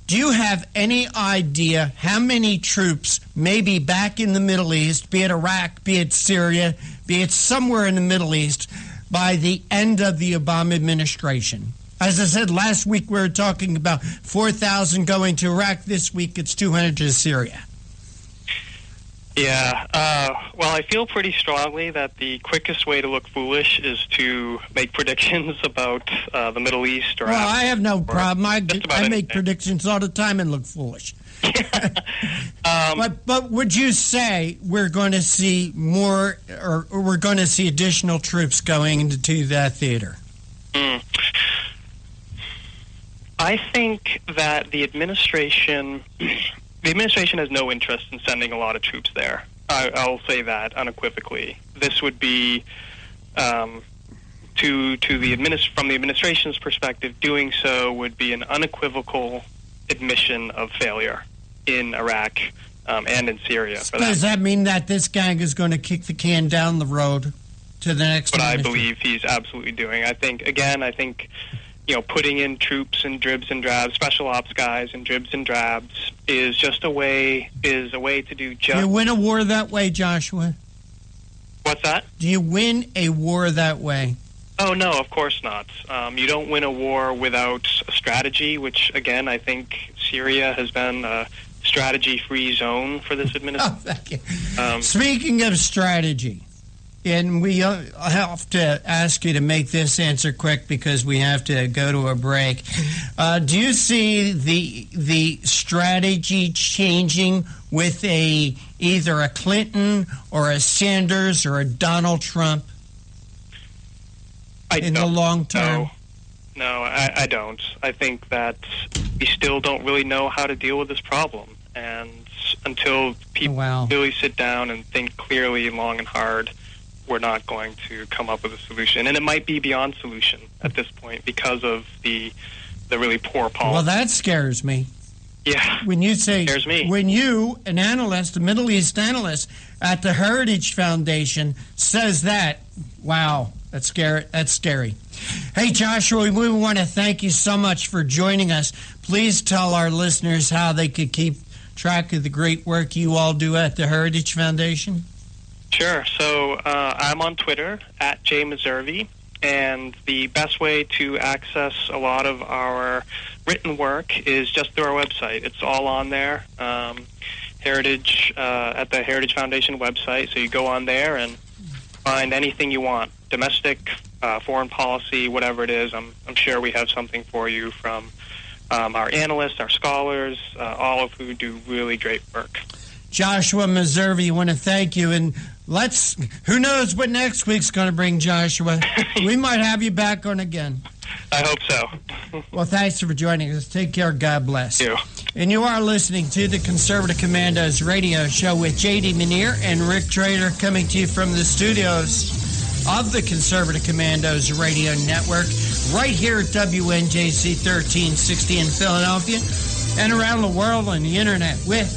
Do you have any idea how many troops may be back in the Middle East, be it Iraq, be it Syria, be it somewhere in the Middle East, by the end of the Obama administration? As I said, last week we were talking about 4,000 going to Iraq. This week it's 200 to Syria. Yeah. Well, I feel pretty strongly that the quickest way to look foolish is to make predictions about the Middle East. Or well, I have no problem. I make predictions all the time and look foolish. But would you say we're going to see more, or we're going to see additional troops going into that theater? I think that the administration has no interest in sending a lot of troops there. I'll say that unequivocally. This would be, from the administration's perspective, doing so would be an unequivocal admission of failure in Iraq and in Syria. Does that mean that this gang is going to kick the can down the road to the next? What I believe he's absolutely doing. I think putting in troops in dribs and drabs, special ops guys in dribs and drabs is a way to do just. Do you win a war that way, Joshua? What's that? Do you win a war that way? Oh, no, of course not. You don't win a war without a strategy, which, again, I think Syria has been a strategy-free zone for this administration. Oh, thank you. Speaking of strategy, and we have to ask you to make this answer quick because we have to go to a break. Do you see the strategy changing with either a Clinton or a Sanders or a Donald Trump in the long term? No, I don't. I think that we still don't really know how to deal with this problem. And until people really sit down and think clearly, long and hard, we're not going to come up with a solution. And it might be beyond solution at this point because of the really poor policy. Well, that scares me. Yeah. When you say, scares me. When you, an analyst, a Middle East analyst at the Heritage Foundation, says that, wow, that's scary. Hey, Joshua, we want to thank you so much for joining us. Please tell our listeners how they could keep track of the great work you all do at the Heritage Foundation? Sure. So I'm on Twitter, @JMaservi, and the best way to access a lot of our written work is just through our website. It's all on there, Heritage, at the Heritage Foundation website. So you go on there and find anything you want, domestic, foreign policy, whatever it is. I'm sure we have something for you from our analysts, our scholars, all of who do really great work. Joshua Meservi, I want to thank you, and who knows what next week's going to bring, Joshua. We might have you back on again. I hope so. Well, thanks for joining us. Take care. God bless. You. And you are listening to the Conservative Commandos radio show with J.D. Manier and Rick Trader, coming to you from the studios of the Conservative Commandos radio network, right here at WNJC 1360 in Philadelphia and around the world on the internet with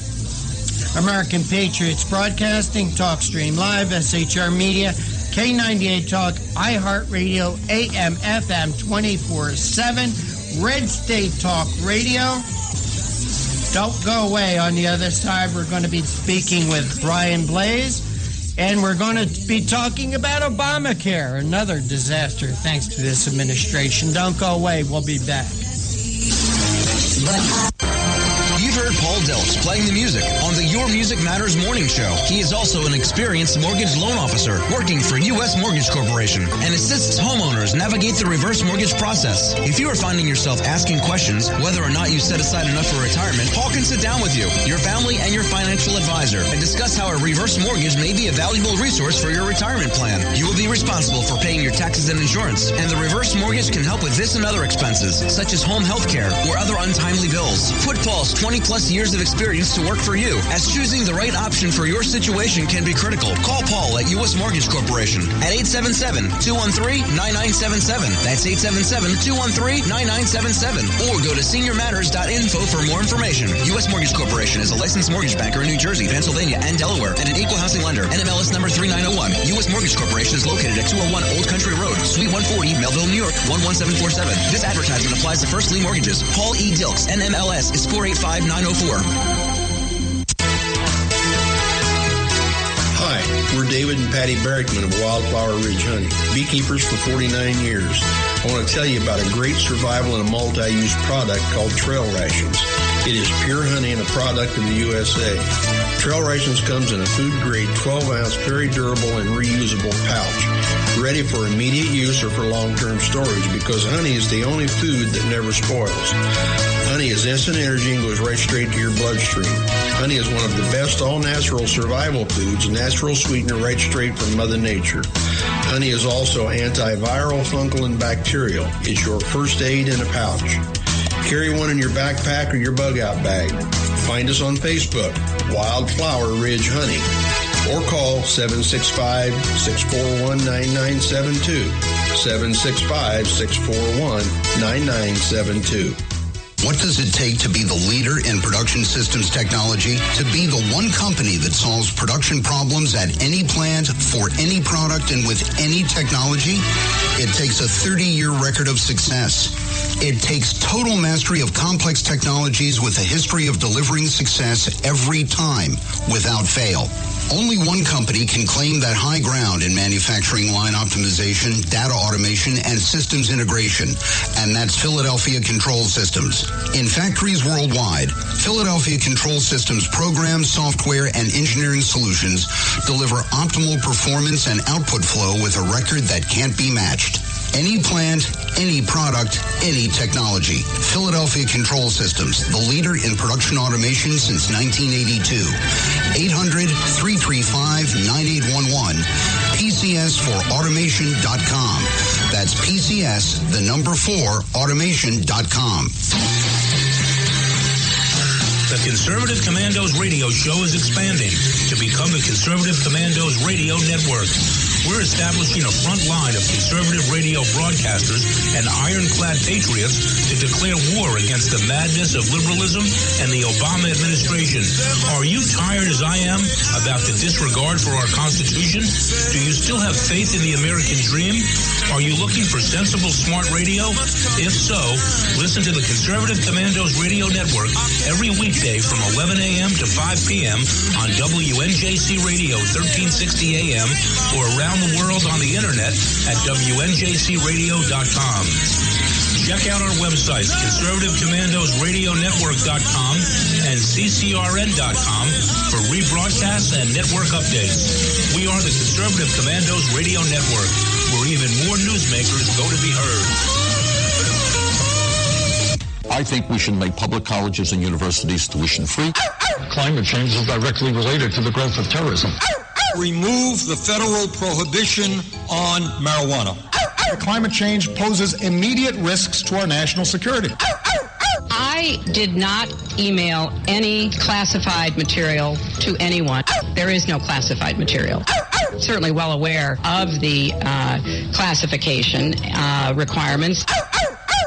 American Patriots Broadcasting, TalkStream Live, SHR Media, K98 Talk, iHeartRadio, AM, FM 24/7, Red State Talk Radio. Don't go away. On the other side, we're going to be speaking with Brian Blaze, and we're going to be talking about Obamacare, another disaster thanks to this administration. Don't go away. We'll be back. You've heard Paul Delks playing the music on the Your Music Matters morning show. He is also an experienced mortgage loan officer working for U.S. Mortgage Corporation and assists homeowners navigate the reverse mortgage process. If you are finding yourself asking questions whether or not you set aside enough for retirement, Paul can sit down with you, your family, and your financial advisor and discuss how a reverse mortgage may be a valuable resource for your retirement plan. You will be responsible for paying your taxes and insurance, and the reverse mortgage can help with this and other expenses, such as home health care or other untimely bills. Put Paul's 20-plus years of experience to work for you, as choosing the right option for your situation can be critical. Call Paul at U.S. Mortgage Corporation at 877-213-9977. That's 877-213-9977. Or go to seniormatters.info for more information. U.S. Mortgage Corporation is a licensed mortgage banker in New Jersey, Pennsylvania, and Delaware, and an equal housing lender. NMLS number 3901. U.S. Mortgage Corporation is located at 201 Old Country Road, Suite 140, Melville, New York, 11747. This advertisement applies to first lien mortgages. Paul E. Dilks, NMLS is 485904. Hi, we're David and Patty Barrickman of Wildflower Ridge Honey, beekeepers for 49 years. I want to tell you about a great survival and a multi-use product called Trail Rations. It is pure honey and a product of the USA. Trail Rations comes in a food-grade 12-ounce, very durable and reusable pouch, ready for immediate use or for long-term storage, because honey is the only food that never spoils. Honey is instant energy and goes right straight to your bloodstream. Honey is one of the best all-natural survival foods, natural sweetener right straight from Mother Nature. Honey is also antiviral, fungal, and bacterial. It's your first aid in a pouch. Carry one in your backpack or your bug-out bag. Find us on Facebook, Wildflower Ridge Honey, or call 765-641-9972, 765-641-9972. What does it take to be the leader in production systems technology? To be the one company that solves production problems at any plant, for any product, and with any technology? It takes a 30-year record of success. It takes total mastery of complex technologies with a history of delivering success every time, without fail. Only one company can claim that high ground in manufacturing line optimization, data automation, and systems integration, and that's Philadelphia Control Systems. In factories worldwide, Philadelphia Control Systems programs, software, and engineering solutions deliver optimal performance and output flow with a record that can't be matched. Any plant, any product, any technology. Philadelphia Control Systems, the leader in production automation since 1982. 800-335-9811. PCS4automation.com. That's PCS, the number 4, automation.com. The Conservative Commandos radio show is expanding to become the Conservative Commandos radio network. We're establishing a front line of conservative radio broadcasters and ironclad patriots to declare war against the madness of liberalism and the Obama administration. Are you tired, as I am, about the disregard for our Constitution? Do you still have faith in the American dream? Are you looking for sensible, smart radio? If so, listen to the Conservative Commandos Radio Network every weekday from 11 a.m. to 5 p.m. on WNJC Radio 1360 a.m. or around the world on the internet at WNJCradio.com. Check out our websites, ConservativeCommandosRadioNetwork.com and CCRN.com for rebroadcasts and network updates. We are the Conservative Commandos Radio Network, where even more newsmakers go to be heard. I think we should make public colleges and universities tuition-free. Climate change is directly related to the growth of terrorism. Remove the federal prohibition on marijuana. Climate change poses immediate risks to our national security. I did not email any classified material to anyone. There is no classified material. Certainly well aware of the classification requirements.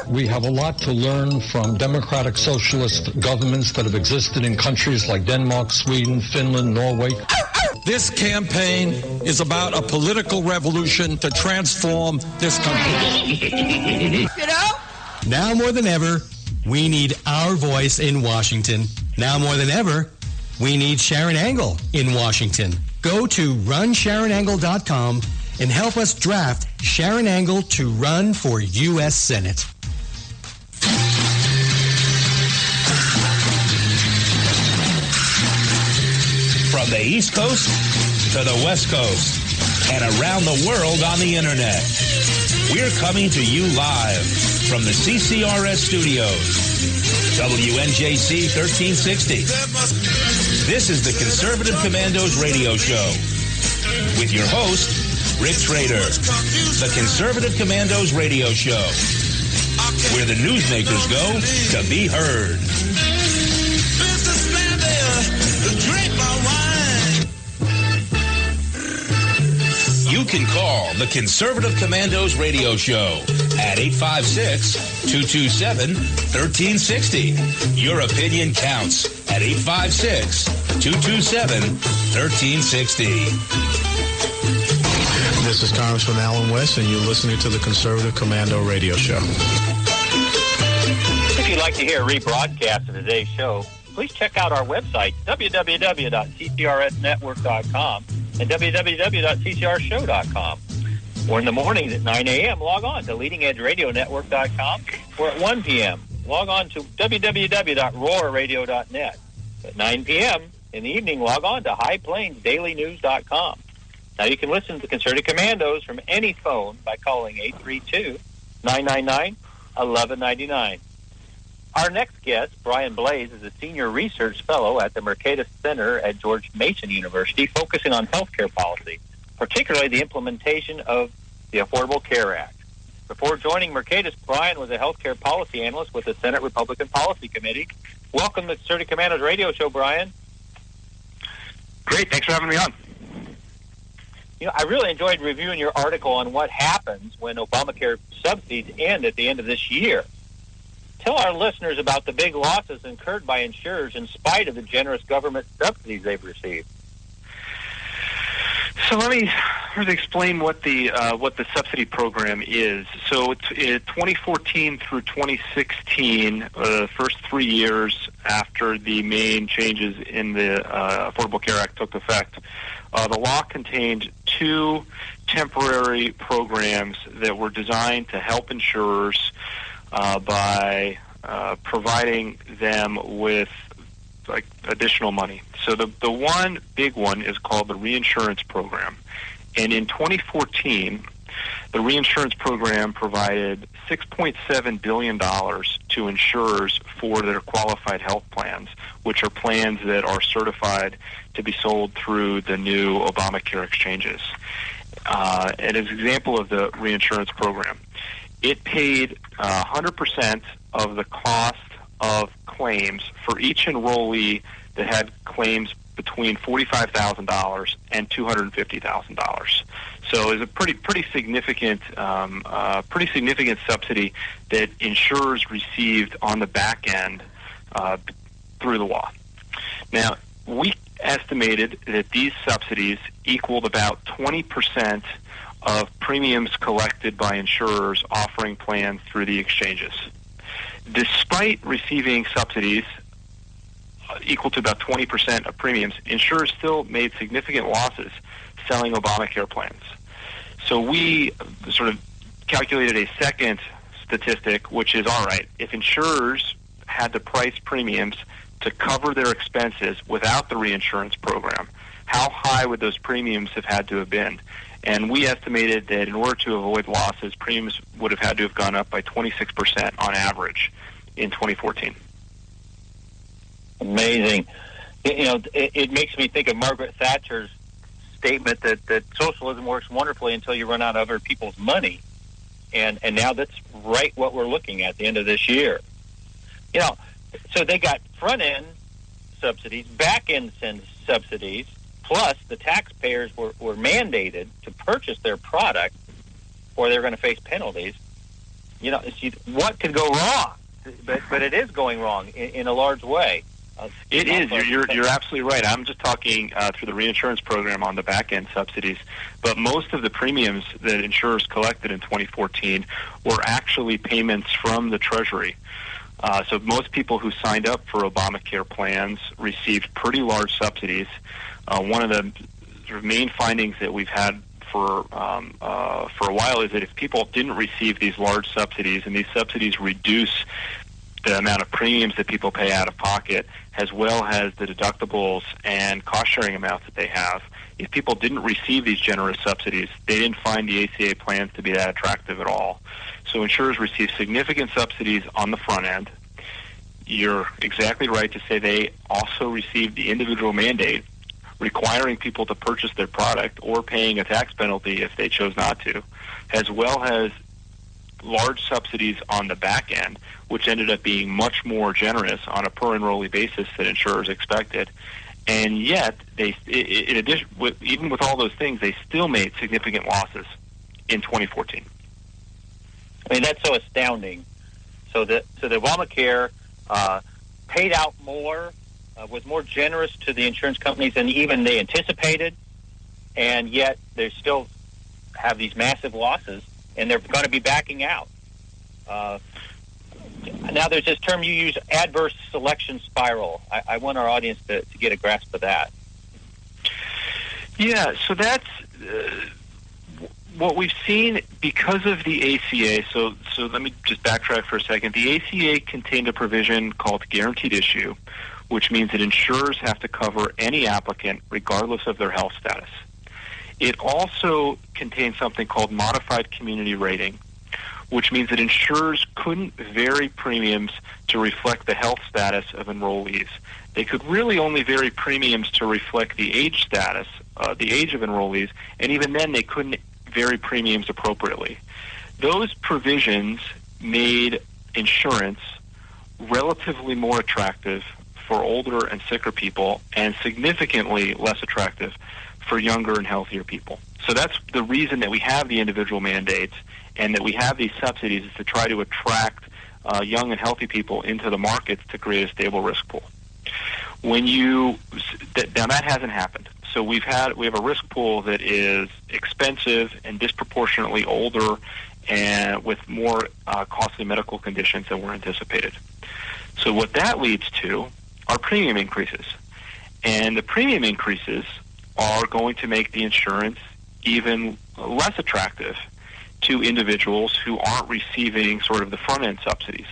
We have a lot to learn from democratic socialist governments that have existed in countries like Denmark, Sweden, Finland, Norway. This campaign is about a political revolution to transform this country. You know? Now more than ever, we need our voice in Washington. Now more than ever, we need Sharon Angle in Washington. Go to runsharonangle.com and help us draft Sharon Angle to run for U.S. Senate. From the East Coast to the West Coast and around the world on the internet, we're coming to you live from the CCRS studios, WNJC 1360. This is the Conservative Commandos radio show with your host, Rick Trader. The Conservative Commandos radio show, where the newsmakers go to be heard. You can call the Conservative Commandos radio show at 856-227-1360. Your opinion counts at 856-227-1360. This is Congressman Alan West, and you're listening to the Conservative Commando radio show. If you'd like to hear a rebroadcast of today's show, please check out our website, www.ccrsnetwork.com and www.ccrshow.com. Or in the mornings at 9 a.m., log on to leadingedgeradionetwork.com, or at 1 p.m., log on to www.roarradio.net. At 9 p.m. in the evening, log on to highplainsdailynews.com. Now you can listen to the Conservative Commandos from any phone by calling 832-999-1199. Our next guest, Brian Blaze, is a senior research fellow at the Mercatus Center at George Mason University, focusing on healthcare policy, particularly the implementation of the Affordable Care Act. Before joining Mercatus, Brian was a healthcare policy analyst with the Senate Republican Policy Committee. Welcome to the Conservative Commandos radio show, Brian. Great. Thanks for having me on. You know, I really enjoyed reviewing your article on what happens when Obamacare subsidies end at the end of this year. Tell our listeners about the big losses incurred by insurers in spite of the generous government subsidies they've received. So let me explain what the subsidy program is. So it's 2014 through 2016, the first 3 years after the main changes in the Affordable Care Act took effect, the law contained two temporary programs that were designed to help insurers by providing them with additional money. So the one big one is called the reinsurance program. And in 2014, the reinsurance program provided $6.7 billion to insurers for their qualified health plans, which are plans that are certified to be sold through the new Obamacare exchanges. And as an example of the reinsurance program, it paid 100% of the cost of claims for each enrollee that had claims between $45,000 and $250,000. So it's a pretty significant subsidy that insurers received on the back end through the law. Now, we estimated that these subsidies equaled about 20% of premiums collected by insurers offering plans through the exchanges. Despite receiving subsidies equal to about 20% of premiums, insurers still made significant losses selling Obamacare plans. So we sort of calculated a second statistic, which is, all right, if insurers had to price premiums to cover their expenses without the reinsurance program, how high would those premiums have had to have been? And we estimated that in order to avoid losses, premiums would have had to have gone up by 26% on average in 2014. Amazing. It makes me think of Margaret Thatcher's statement that socialism works wonderfully until you run out of other people's money. And now that's right what we're looking at the end of this year. So they got front-end subsidies, back-end subsidies, plus the taxpayers were mandated to purchase their product or they're going to face penalties. What could go wrong? But it is going wrong in a large way. It is. You're absolutely right. I'm just talking through the reinsurance program on the back-end subsidies. But most of the premiums that insurers collected in 2014 were actually payments from the Treasury. So most people who signed up for Obamacare plans received pretty large subsidies. One of the sort of main findings that we've had for a while is that if people didn't receive these large subsidies, and these subsidies reduce the amount of premiums that people pay out of pocket, as well as the deductibles and cost-sharing amounts that they have, if people didn't receive these generous subsidies, they didn't find the ACA plans to be that attractive at all. So insurers receive significant subsidies on the front end. You're exactly right to say they also received the individual mandate requiring people to purchase their product or paying a tax penalty if they chose not to, as well as large subsidies on the back end, which ended up being much more generous on a per enrollee basis than insurers expected. And yet, in addition, even with all those things, they still made significant losses in 2014. I mean, that's so astounding. So the Obamacare paid out more, was more generous to the insurance companies than even they anticipated, and yet they still have these massive losses, and they're going to be backing out. Now, there's this term you use, adverse selection spiral. I want our audience to get a grasp of that. Yeah, so that's what we've seen because of the ACA. So let me just backtrack for a second. The ACA contained a provision called guaranteed issue, which means that insurers have to cover any applicant regardless of their health status. It also contains something called modified community rating, which means that insurers couldn't vary premiums to reflect the health status of enrollees. They could really only vary premiums to reflect the age status, the age of enrollees, and even then they couldn't vary premiums appropriately. Those provisions made insurance relatively more attractive for older and sicker people and significantly less attractive for younger and healthier people. So that's the reason that we have the individual mandates and that we have these subsidies, is to try to attract young and healthy people into the markets to create a stable risk pool. Now that hasn't happened. So we have a risk pool that is expensive and disproportionately older and with more costly medical conditions than were anticipated. So what that leads to are premium increases. And the premium increases are going to make the insurance even less attractive to individuals who aren't receiving sort of the front-end subsidies,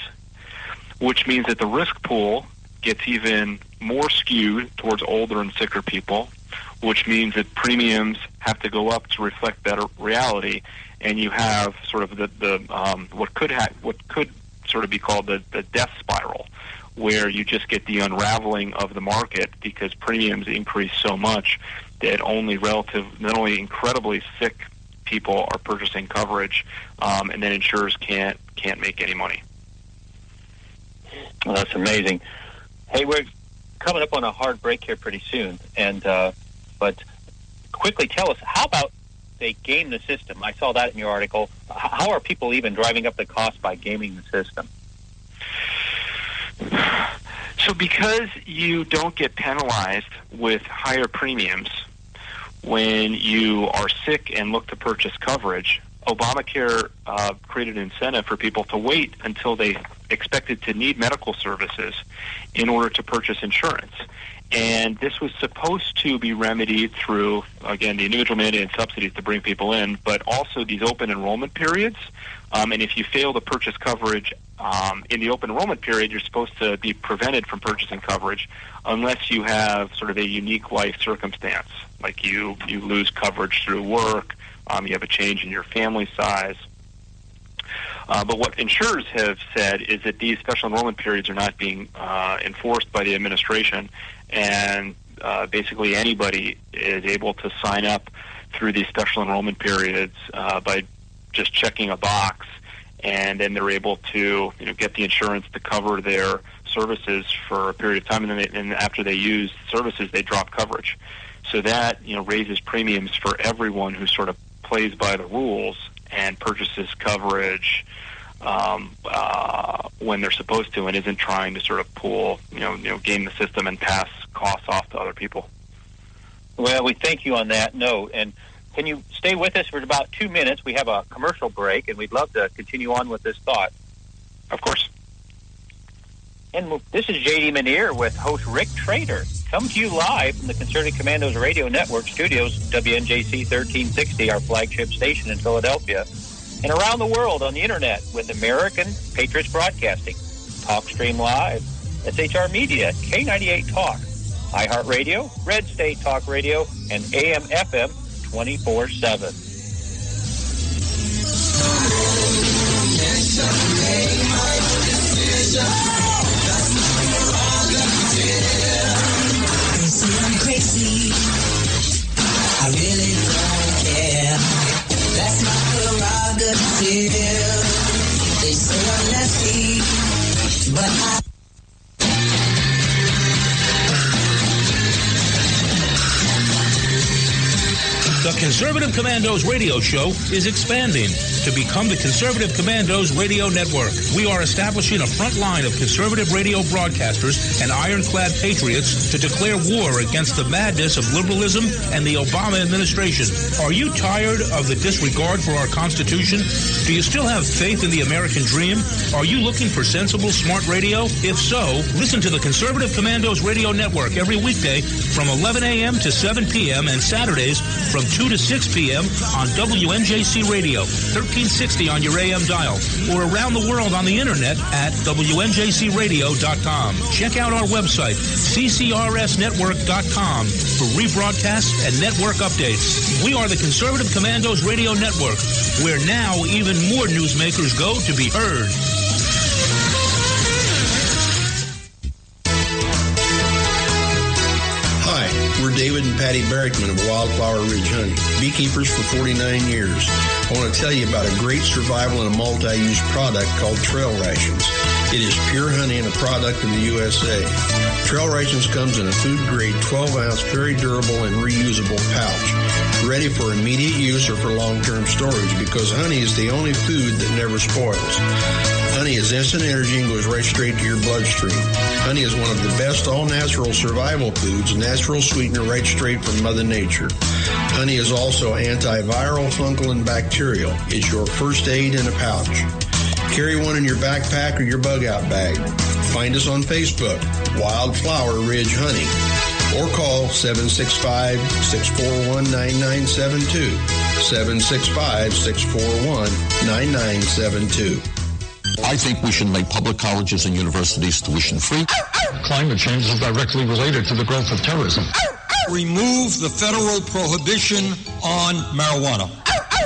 which means that the risk pool gets even more skewed towards older and sicker people, which means that premiums have to go up to reflect better reality, and you have sort of what could sort of be called the death spiral, where you just get the unraveling of the market because premiums increase so much that only incredibly sick people are purchasing coverage, and then insurers can't make any money. Well, that's amazing. Hey, we're coming up on a hard break here pretty soon, but quickly tell us, how about they game the system? I saw that in your article. How are people even driving up the cost by gaming the system? So because you don't get penalized with higher premiums, when you are sick and look to purchase coverage, Obamacare created an incentive for people to wait until they expected to need medical services in order to purchase insurance. And this was supposed to be remedied through, again, the individual mandated subsidies to bring people in, but also these open enrollment periods. And if you fail to purchase coverage in the open enrollment period, you're supposed to be prevented from purchasing coverage unless you have sort of a unique life circumstance, like you lose coverage through work, you have a change in your family size. But what insurers have said is that these special enrollment periods are not being enforced by the administration, and basically anybody is able to sign up through these special enrollment periods by just checking a box, and then they're able to get the insurance to cover their services for a period of time, and then after they use services, they drop coverage. So that raises premiums for everyone who sort of plays by the rules and purchases coverage when they're supposed to, and isn't trying to sort of game the system and pass costs off to other people. Well, we thank you on that note. And can you stay with us for about 2 minutes? We have a commercial break, and we'd love to continue on with this thought. Of course. And this is J.D. Manier with host Rick Trader, come to you live from the Concerted Commandos Radio Network studios, WNJC 1360, our flagship station in Philadelphia, and around the world on the Internet with American Patriots Broadcasting, TalkStream Live, SHR Media, K98 Talk, iHeartRadio, Red State Talk Radio, and AM/FM 24/7. They say I'm crazy. I really don't care. That's my prerogative. They say I'm nasty, but I... The Conservative Commandos radio show is expanding to become the Conservative Commandos Radio Network. We are establishing a front line of conservative radio broadcasters and ironclad patriots to declare war against the madness of liberalism and the Obama administration. Are you tired of the disregard for our Constitution? Do you still have faith in the American dream? Are you looking for sensible, smart radio? If so, listen to the Conservative Commandos Radio Network every weekday from 11 a.m. to 7 p.m. and Saturdays from 2 to 6 p.m. on WNJC Radio, 1360 on your AM dial, or around the world on the Internet at WNJCradio.com. Check out our website, CCRSnetwork.com, for rebroadcasts and network updates. We are the Conservative Commandos Radio Network, where now even more newsmakers go to be heard. We're David and Patty Barrickman of Wildflower Ridge Honey, beekeepers for 49 years. I want to tell you about a great survival and a multi-use product called Trail Rations. It is pure honey and a product of the USA. Trail Rations comes in a food-grade 12-ounce, very durable and reusable pouch, ready for immediate use or for long-term storage, because honey is the only food that never spoils. Honey is instant energy and goes right straight to your bloodstream. Honey is one of the best all-natural survival foods, natural sweetener right straight from Mother Nature. Honey is also antiviral, fungal, and bacterial. It's your first aid in a pouch. Carry one in your backpack or your bug-out bag. Find us on Facebook, Wildflower Ridge Honey, or call 765-641-9972, 765-641-9972. I think we should make public colleges and universities tuition-free. Climate change is directly related to the growth of terrorism. Remove the federal prohibition on marijuana.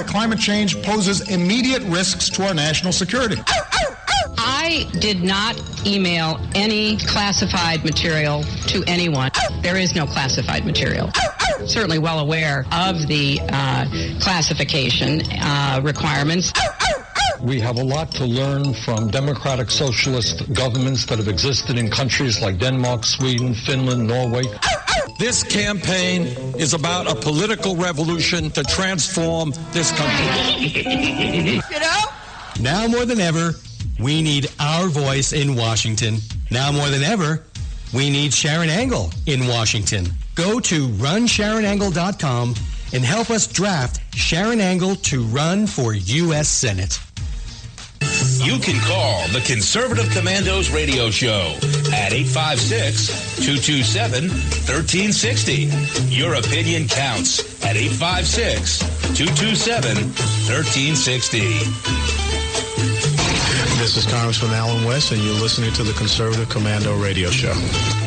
Climate change poses immediate risks to our national security. I did not email any classified material to anyone. There is no classified material. Certainly well aware of the classification requirements. We have a lot to learn from democratic socialist governments that have existed in countries like Denmark, Sweden, Finland, Norway. This campaign is about a political revolution to transform this country. Now more than ever, we need our voice in Washington. Now more than ever, we need Sharon Angle in Washington. Go to runsharonangle.com and help us draft Sharon Angle to run for U.S. Senate. You can call the Conservative Commandos radio show at 856-227-1360. Your opinion counts at 856-227-1360. This is Congressman Alan West, and you're listening to the Conservative Commando radio show.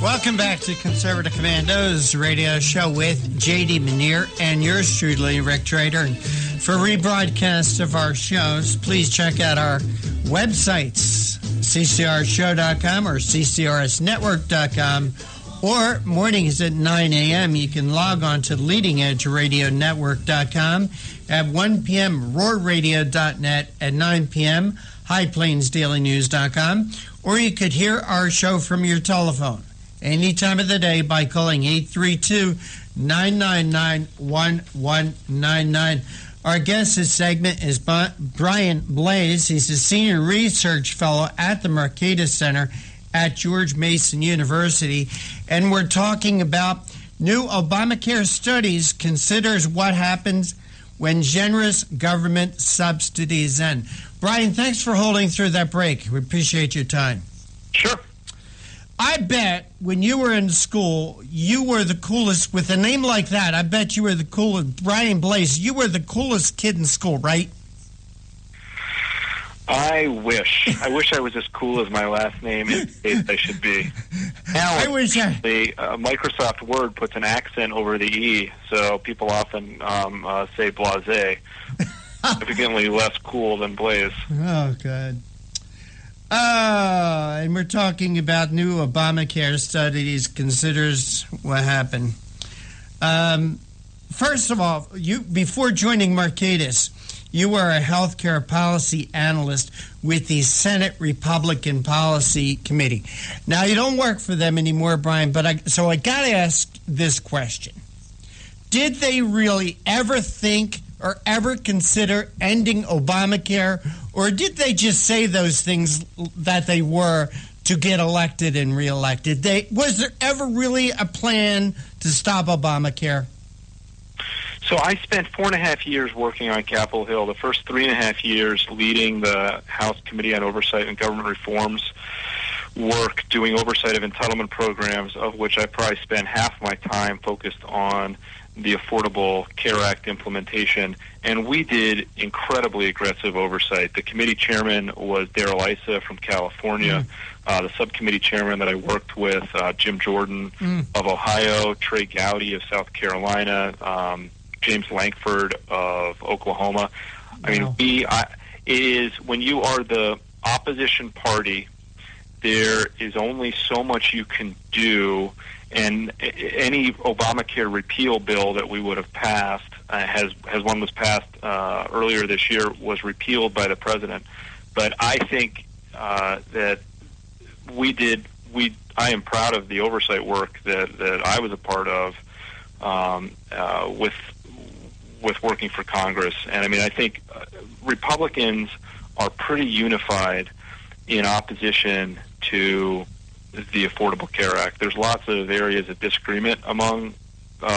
Welcome back to Conservative Commandos radio show with J.D. Manier and yours truly, Rick Trader. And for rebroadcast of our shows, please check out our websites, ccrshow.com or ccrsnetwork.com, or mornings at 9 a.m. You can log on to leadingedgeradionetwork.com at 1 p.m., roarradio.net at 9 p.m., highplainsdailynews.com, or you could hear our show from your telephone any time of the day by calling 832-999-1199. Our guest this segment is Brian Blaze. He's a senior research fellow at the Mercatus Center at George Mason University, and we're talking about new Obamacare studies considers what happens when generous government subsidies end. Brian, thanks for holding through that break. We appreciate your time. Sure. I bet when you were in school, you were the coolest. With a name like that, I bet you were the coolest. Brian Blaze, you were the coolest kid in school, right? I wish I was as cool as my last name indicates I should be. Now, Microsoft Word puts an accent over the E, so people often say Blase. Significantly less cool than Blaze. Oh, God. And we're talking about new Obamacare studies considers what happened. First of all, you before joining Mercatus, you were a healthcare policy analyst with the Senate Republican Policy Committee. Now, you don't work for them anymore, Brian, so I got to ask this question. Did they really ever think or ever consider ending Obamacare, or did they just say those things that they were to get elected and reelected? Was there ever really a plan to stop Obamacare? So I spent 4.5 years working on Capitol Hill, the first 3.5 years leading the House Committee on Oversight and Government Reforms work, doing oversight of entitlement programs, of which I probably spent half my time focused on the Affordable Care Act implementation, and we did incredibly aggressive oversight. The committee chairman was Darrell Issa from California. The subcommittee chairman that I worked with, Jim Jordan of Ohio, Trey Gowdy of South Carolina, James Lankford of Oklahoma. I mean, it is when you are the opposition party, there is only so much you can do. And any Obamacare repeal bill that we would have passed, has one was passed earlier this year, was repealed by the president. But I think that I am proud of the oversight work that I was a part of with working for Congress. And I mean, I think Republicans are pretty unified in opposition to the Affordable Care Act. There's lots of areas of disagreement among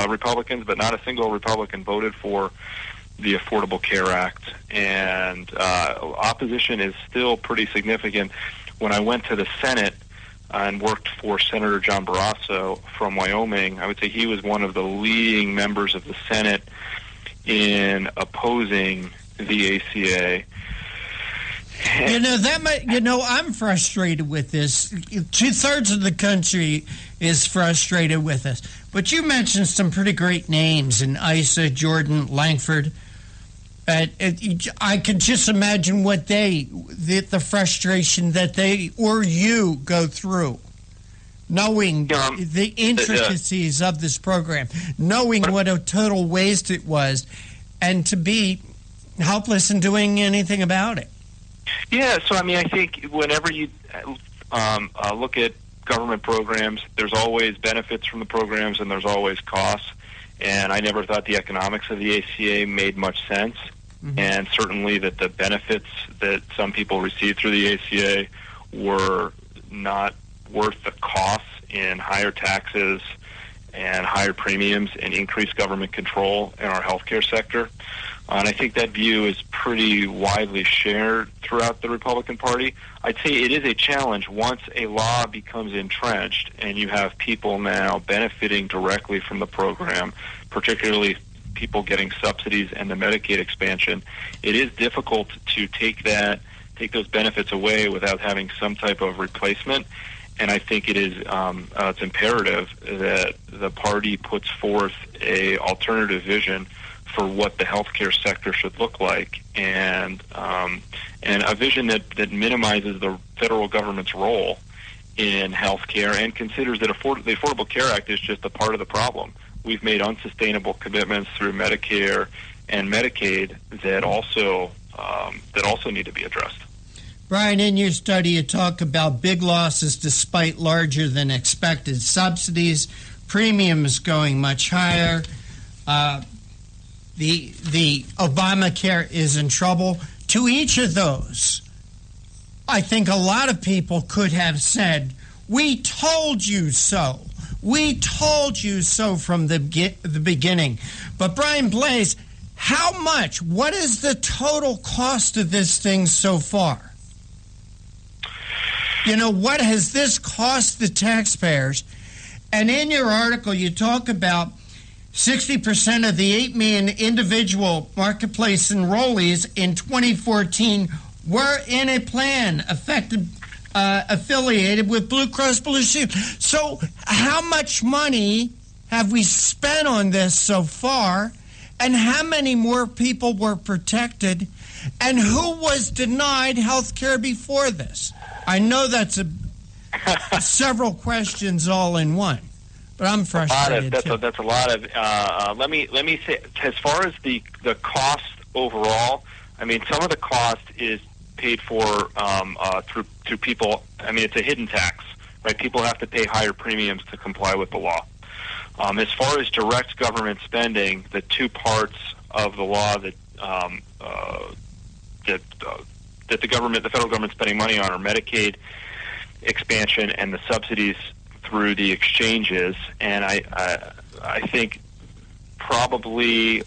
Republicans, but not a single Republican voted for the Affordable Care Act. And opposition is still pretty significant. When I went to the Senate and worked for Senator John Barrasso from Wyoming, I would say he was one of the leading members of the Senate in opposing the ACA. I'm frustrated with this. 2/3 of the country is frustrated with us. But you mentioned some pretty great names in Issa, Jordan, Lankford. I could just imagine what the frustration that they or you go through, knowing the intricacies of this program, knowing what a total waste it was, and to be helpless in doing anything about it. Yeah, so I mean, I think whenever you look at government programs, there's always benefits from the programs and there's always costs. And I never thought the economics of the ACA made much sense. And certainly that the benefits that some people receive through the ACA were not worth the costs in higher taxes and higher premiums and increased government control in our healthcare sector. And I think that view is pretty widely shared throughout the Republican Party. I'd say it is a challenge once a law becomes entrenched and you have people now benefiting directly from the program, particularly people getting subsidies and the Medicaid expansion. It is difficult to take those benefits away without having some type of replacement. And I think it is it's imperative that the party puts forth a alternative vision for what the healthcare sector should look like, and a vision that minimizes the federal government's role in healthcare and considers that the Affordable Care Act is just a part of the problem. We've made unsustainable commitments through Medicare and Medicaid that also need to be addressed. Brian, in your study, you talk about big losses despite larger than expected subsidies, premiums going much higher. The Obamacare is in trouble. To each of those, I think a lot of people could have said, "We told you so. We told you so from the beginning." But Brian Blais, how much? What is the total cost of this thing so far? You know, what has this cost the taxpayers? And in your article, you talk about 60% of the 8 million individual marketplace enrollees in 2014 were in a plan affiliated with Blue Cross Blue Shield. So how much money have we spent on this so far? And how many more people were protected? And who was denied health care before this? I know that's several questions all in one. But I'm frustrated. That's a lot of. Let me say, as far as the cost overall, I mean, some of the cost is paid for through people. I mean, it's a hidden tax, right? People have to pay higher premiums to comply with the law. As far as direct government spending, the two parts of the law that the federal government spending money on are Medicaid expansion and the subsidies through the exchanges, and I think probably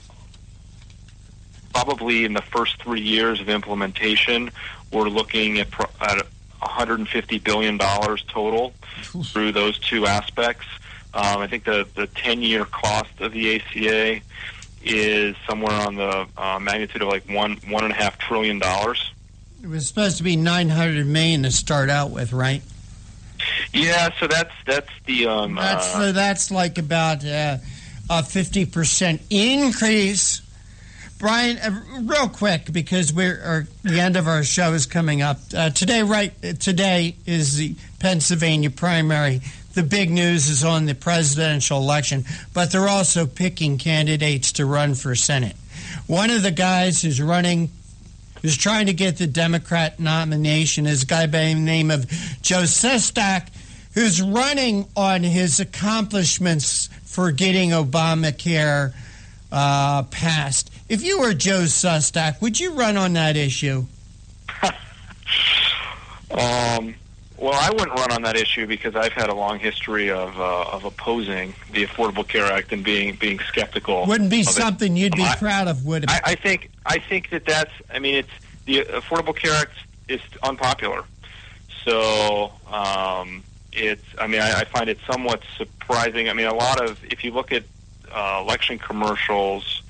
in the first 3 years of implementation, we're looking at $150 billion total through those two aspects. I think the 10-year cost of the ACA is somewhere on the magnitude of like $1.5 trillion. It was supposed to be $900 million to start out with, right? Yeah, so that's the that's like about a 50% increase. Brian, real quick, because the end of our show is coming up today is the Pennsylvania primary. The big news is on the presidential election, but they're also picking candidates to run for Senate. One of the guys who's trying to get the Democrat nomination is a guy by the name of Joe Sestak, who's running on his accomplishments for getting Obamacare passed. If you were Joe Sestak, would you run on that issue? Well, I wouldn't run on that issue because I've had a long history of opposing the Affordable Care Act and being skeptical. Wouldn't be something you'd be proud of, would it? I think that's. I mean, it's the Affordable Care Act is unpopular, so it's. I mean, I find it somewhat surprising. I mean, a lot of if you look at election commercials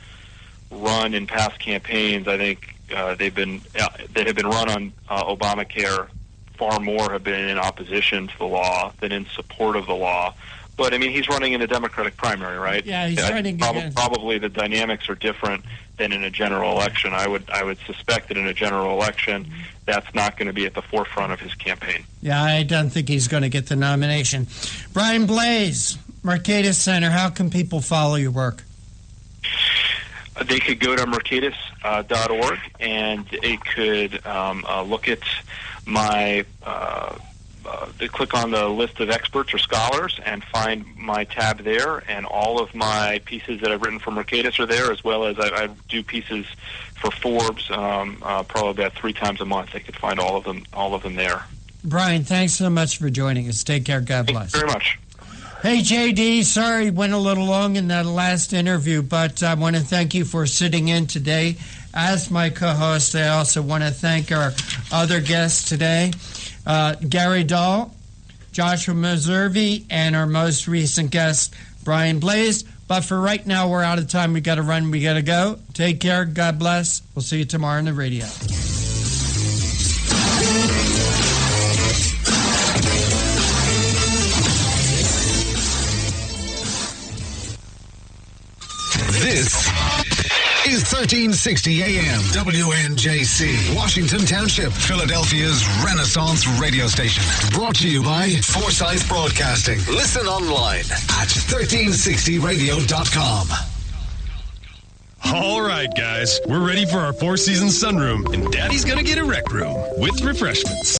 run in past campaigns, I think that have been run on Obamacare. Far more have been in opposition to the law than in support of the law. But, I mean, he's running in a Democratic primary, right? Yeah, he's running against... Probably the dynamics are different than in a general election. I would suspect that in a general election, that's not going to be at the forefront of his campaign. Yeah, I don't think he's going to get the nomination. Brian Blais, Mercatus Center, how can people follow your work? They could go to mercatus.org, and they could look at they click on the list of experts or scholars and find my tab there, and all of my pieces that I've written for Mercatus are there, as well as I do pieces for Forbes probably about 3 times a month. They could find all of them there. Brian, thanks so much for joining us. Take care. God bless. Thanks very much. Hey, JD, sorry went a little long in that last interview, but I want to thank you for sitting in today. As my co-host, I also want to thank our other guests today, Gary Dahl, Joshua Meservey, and our most recent guest, Brian Blaze. But for right now, we're out of time. We got to run. We got to go. Take care. God bless. We'll see you tomorrow on the radio. This is 1360 AM WNJC, Washington Township, Philadelphia's Renaissance radio station. Brought to you by Forsyth Broadcasting. Listen online at 1360radio.com. All right, guys, we're ready for our Four Seasons sunroom, and Daddy's gonna get a rec room with refreshments.